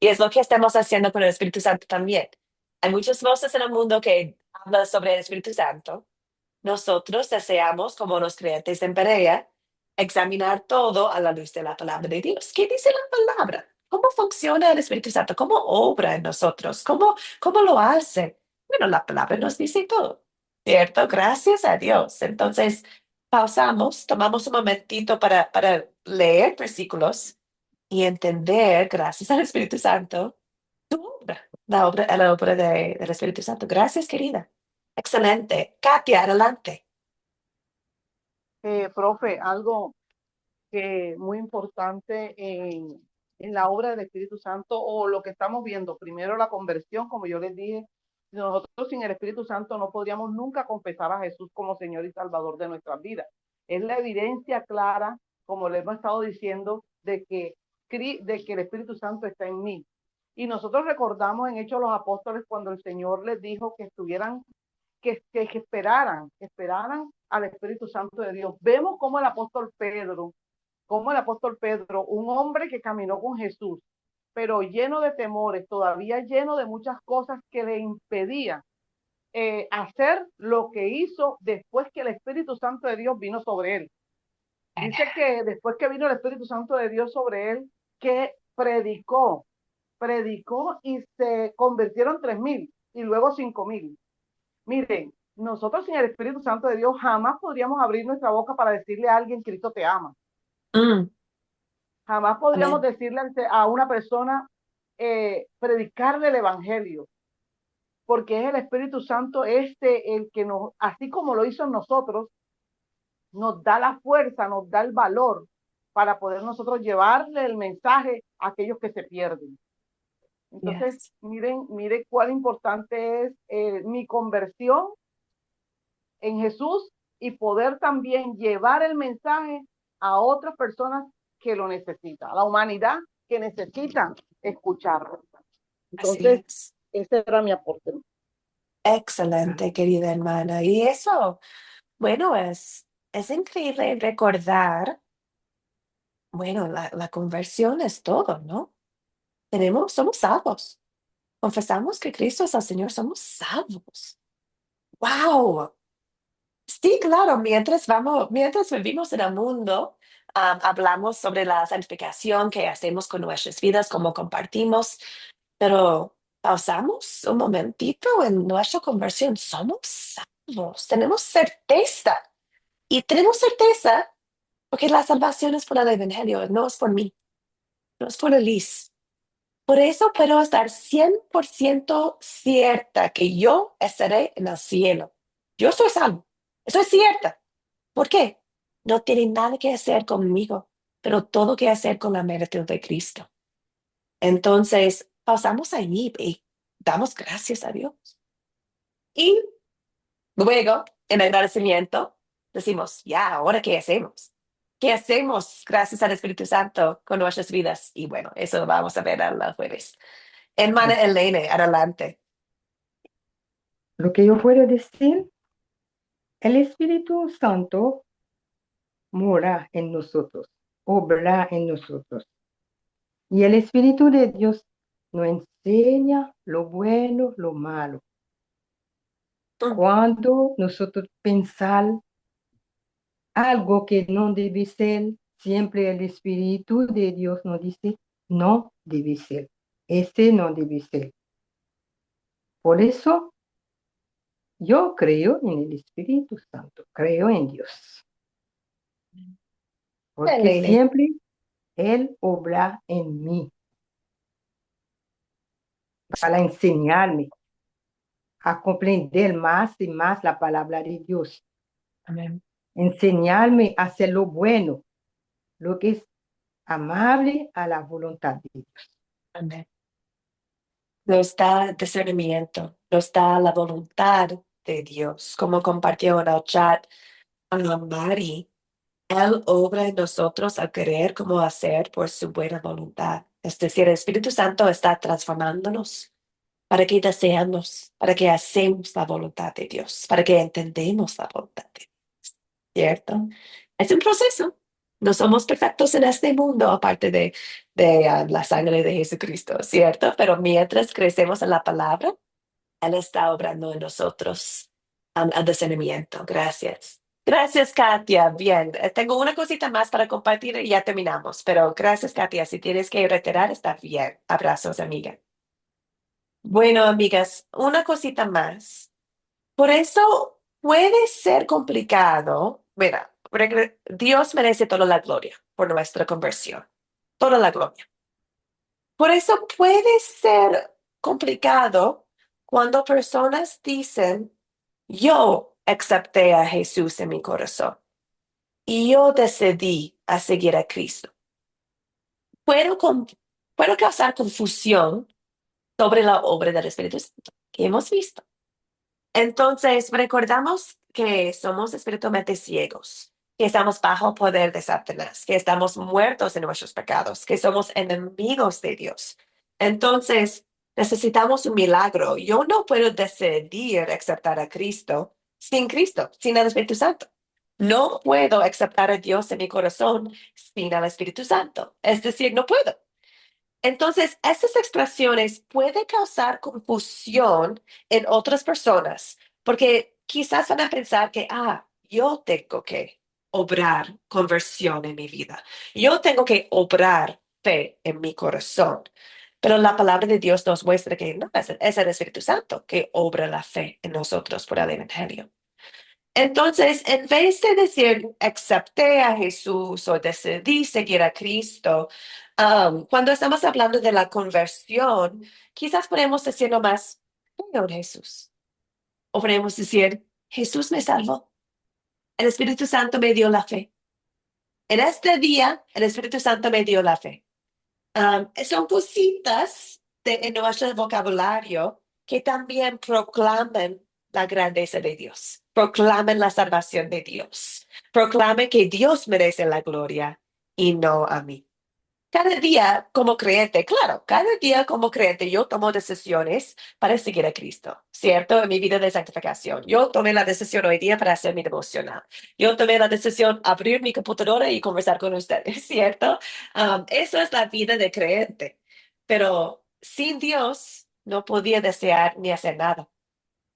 Y es lo que estamos haciendo con el Espíritu Santo también. Hay muchas voces en el mundo que hablan sobre el Espíritu Santo. Nosotros deseamos, como los creyentes en Berea, examinar todo a la luz de la palabra de Dios. ¿Qué dice la palabra? ¿Cómo funciona el Espíritu Santo? ¿Cómo obra en nosotros? ¿Cómo lo hace? Bueno, la palabra nos dice todo, ¿cierto? Gracias a Dios. Entonces, pausamos, tomamos un momentito para leer versículos y entender, gracias al Espíritu Santo, tu obra, la obra del Espíritu Santo. Gracias, querida. Excelente. Katia, adelante. Profe, algo que muy importante en la obra del Espíritu Santo o lo que estamos viendo. Primero la conversión, como yo les dije, nosotros sin el Espíritu Santo no podríamos nunca confesar a Jesús como Señor y Salvador de nuestras vidas. Es la evidencia clara, como le hemos estado diciendo, de que el Espíritu Santo está en mí. Y nosotros recordamos en Hechos de los Apóstoles cuando el Señor les dijo que estuvieran esperaran al Espíritu Santo de Dios. Vemos cómo el apóstol Pedro, un hombre que caminó con Jesús, pero lleno de temores, todavía lleno de muchas cosas que le impedían hacer lo que hizo después que el Espíritu Santo de Dios vino sobre él. Dice que después que vino el Espíritu Santo de Dios sobre él, que predicó y se convirtieron 3,000 y luego 5,000. Miren, nosotros sin el Espíritu Santo de Dios jamás podríamos abrir nuestra boca para decirle a alguien, Cristo te ama. Mm, Jamás podríamos amén. decirle a una persona, predicarle el Evangelio, porque es el Espíritu Santo el que nos, así como lo hizo en nosotros, nos da la fuerza, nos da el valor para poder nosotros llevarle el mensaje a aquellos que se pierden. Entonces, Yes. miren cuán importante es mi conversión en Jesús y poder también llevar el mensaje a otras personas que lo necesitan, a la humanidad que necesita escucharlo. Así Entonces, es. ese era mi aporte. Excelente, querida hermana. Y eso, bueno, es increíble recordar, bueno, la conversión es todo, ¿no? Somos salvos. Confesamos que Cristo es el Señor, somos salvos. ¡Wow! Sí, claro, mientras vivimos en el mundo, hablamos sobre la santificación que hacemos con nuestras vidas, cómo compartimos, pero pausamos un momentito en nuestra conversión. Somos salvos, tenemos certeza. Y tenemos certeza porque la salvación es por el Evangelio, no es por mí, no es por Elise. Por eso puedo estar 100% cierta que yo estaré en el cielo. Yo soy salvo, estoy cierta. ¿Por qué? No tiene nada que hacer conmigo, pero todo que hacer con la mérito de Cristo. Entonces, pasamos allí y damos gracias a Dios. Y luego, en agradecimiento, decimos, ya, ¿ahora qué hacemos? ¿Qué hacemos gracias al Espíritu Santo con nuestras vidas? Y bueno, eso lo vamos a ver el jueves. Hermana Elena, adelante. Lo que yo puedo decir, el Espíritu Santo mora en nosotros, obra en nosotros. Y el Espíritu de Dios nos enseña lo bueno, lo malo. Cuando nosotros pensamos algo que no debe ser, siempre el Espíritu de Dios nos dice, no debe ser, este no debe ser. Por eso Yo creo en el Espíritu Santo, creo en Dios, porque Elena. siempre Él obra en mí para enseñarme a comprender más y más la palabra de Dios, Amén. enseñarme a hacer lo bueno, lo que es amable a la voluntad de Dios. Amén. Nos da discernimiento, nos da la voluntad de Dios, como compartió en el chat Mari. Él obra en nosotros al querer como hacer por su buena voluntad. Es decir, el Espíritu Santo está transformándonos para que deseamos, para que hacemos la voluntad de Dios, para que entendemos la voluntad de Dios. ¿Cierto? Es un proceso. No somos perfectos en este mundo, aparte de la sangre de Jesucristo, ¿cierto? Pero mientras crecemos en la palabra, Él está obrando en nosotros al discernimiento. Gracias. Gracias, Katia. Bien, tengo una cosita más para compartir y ya terminamos. Pero gracias, Katia. Si tienes que retirar, está bien. Abrazos, amiga. Bueno, amigas, una cosita más. Por eso puede ser complicado. Mira, Dios merece toda la gloria por nuestra conversión. Toda la gloria. Por eso puede ser complicado cuando personas dicen, yo acepté a Jesús en mi corazón y yo decidí a seguir a Cristo. Puedo, puedo causar confusión sobre la obra del Espíritu Santo que hemos visto. Entonces, recordamos que somos espiritualmente ciegos, que estamos bajo el poder de Satanás, que estamos muertos en nuestros pecados, que somos enemigos de Dios. Entonces, necesitamos un milagro. Yo no puedo decidir aceptar a Cristo, sin el Espíritu Santo. No puedo aceptar a Dios en mi corazón sin el Espíritu Santo. Es decir, no puedo. Entonces, estas expresiones pueden causar confusión en otras personas, porque quizás van a pensar que, yo tengo que obrar conversión en mi vida. Yo tengo que obrar fe en mi corazón. Pero la palabra de Dios nos muestra que no, es el Espíritu Santo que obra la fe en nosotros por el Evangelio. Entonces, en vez de decir, acepté a Jesús o decidí seguir a Cristo, cuando estamos hablando de la conversión, quizás podemos decir nomás, creo en Jesús. O podemos decir, Jesús me salvó. El Espíritu Santo me dio la fe. En este día, el Espíritu Santo me dio la fe. Son cositas en nuestro vocabulario que también proclaman la grandeza de Dios, proclaman la salvación de Dios, proclaman que Dios merece la gloria y no a mí. Cada día como creyente, claro, cada día como creyente yo tomo decisiones para seguir a Cristo, ¿cierto? En mi vida de santificación. Yo tomé la decisión hoy día para hacer mi devocional. Yo tomé la decisión abrir mi computadora y conversar con ustedes, ¿cierto? Eso es la vida de creyente. Pero sin Dios no podía desear ni hacer nada.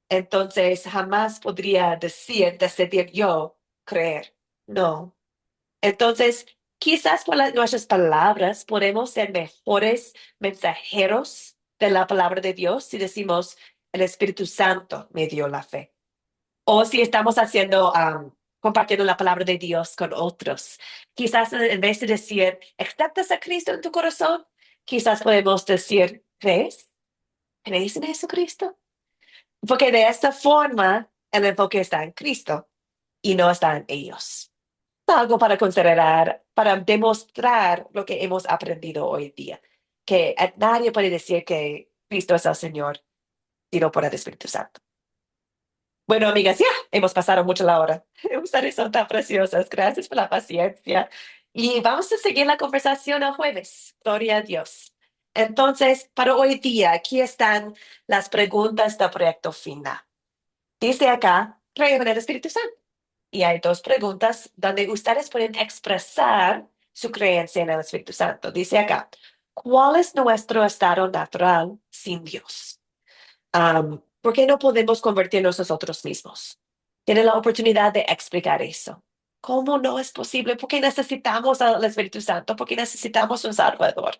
Entonces jamás podría decidir yo creer. No. Entonces, quizás por nuestras palabras podemos ser mejores mensajeros de la palabra de Dios si decimos, el Espíritu Santo me dio la fe. O si estamos compartiendo la palabra de Dios con otros. Quizás en vez de decir, ¿aceptas a Cristo en tu corazón? Quizás podemos decir, ¿crees? ¿Crees en Jesucristo? Porque de esta forma el enfoque está en Cristo y no está en ellos. Algo para considerar, para demostrar lo que hemos aprendido hoy día, que nadie puede decir que Cristo es el Señor, sino por el Espíritu Santo. Bueno, amigas, ya hemos pasado mucho la hora. Ustedes son tan preciosas. Gracias por la paciencia. Y vamos a seguir la conversación el jueves. Gloria a Dios. Entonces, para hoy día, aquí están las preguntas del proyecto final. Dice acá, creo en el Espíritu Santo. Y hay dos preguntas donde ustedes pueden expresar su creencia en el Espíritu Santo. Dice acá, ¿cuál es nuestro estado natural sin Dios? ¿Por qué no podemos convertirnos nosotros mismos? Tienen la oportunidad de explicar eso. ¿Cómo no es posible? ¿Por qué necesitamos al Espíritu Santo? ¿Por qué necesitamos un Salvador?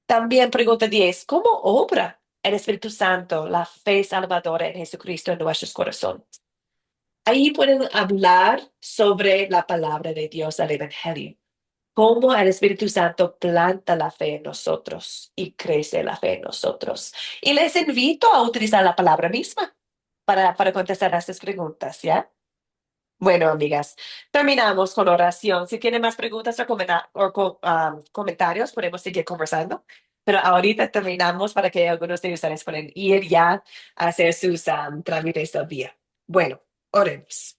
También pregunta 10, ¿cómo obra el Espíritu Santo, la fe salvadora en Jesucristo en nuestros corazones. Ahí pueden hablar sobre la palabra de Dios, el Evangelio, cómo el Espíritu Santo planta la fe en nosotros y crece la fe en nosotros. Y les invito a utilizar la palabra misma para contestar a estas preguntas, ¿ya? Bueno, amigas, terminamos con oración. Si tienen más preguntas o comentarios, podemos seguir conversando. Pero ahorita terminamos para que algunos de ustedes puedan ir ya a hacer sus trámites del día. Bueno, oremos.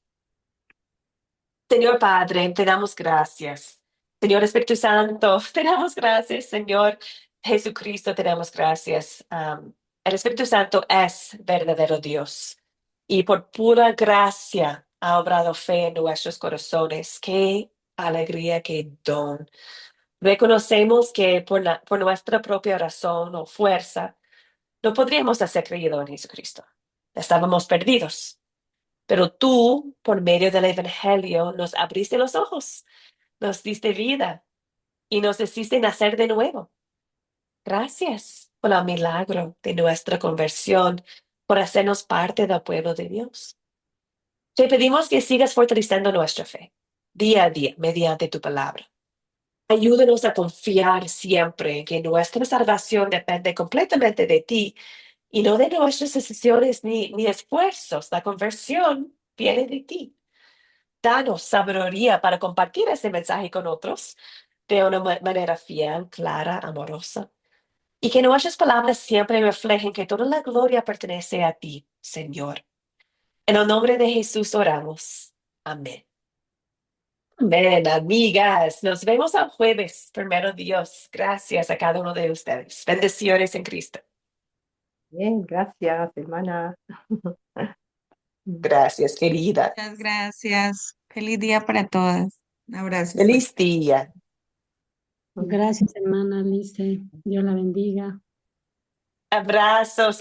Señor Padre, te damos gracias. Señor Espíritu Santo, te damos gracias. Señor Jesucristo, te damos gracias. El Espíritu Santo es verdadero Dios y por pura gracia ha obrado fe en nuestros corazones. Qué alegría, qué don. Reconocemos que por nuestra propia razón o fuerza no podríamos haber creído en Jesucristo. Estábamos perdidos. Pero tú, por medio del Evangelio, nos abriste los ojos, nos diste vida y nos hiciste nacer de nuevo. Gracias por el milagro de nuestra conversión, por hacernos parte del pueblo de Dios. Te pedimos que sigas fortaleciendo nuestra fe día a día mediante tu palabra. Ayúdanos a confiar siempre en que nuestra salvación depende completamente de ti y no de nuestras decisiones ni esfuerzos. La conversión viene de ti. Danos sabiduría para compartir ese mensaje con otros de una manera fiel, clara, amorosa. Y que nuestras palabras siempre reflejen que toda la gloria pertenece a ti, Señor. En el nombre de Jesús oramos. Amén. Amén, amigas. Nos vemos el jueves, primero Dios. Gracias a cada uno de ustedes. Bendiciones en Cristo. Bien, gracias, hermana. Gracias, querida. Muchas gracias. Feliz día para todas. Un abrazo. Feliz día. Gracias, hermana Alice. Dios la bendiga. Abrazos.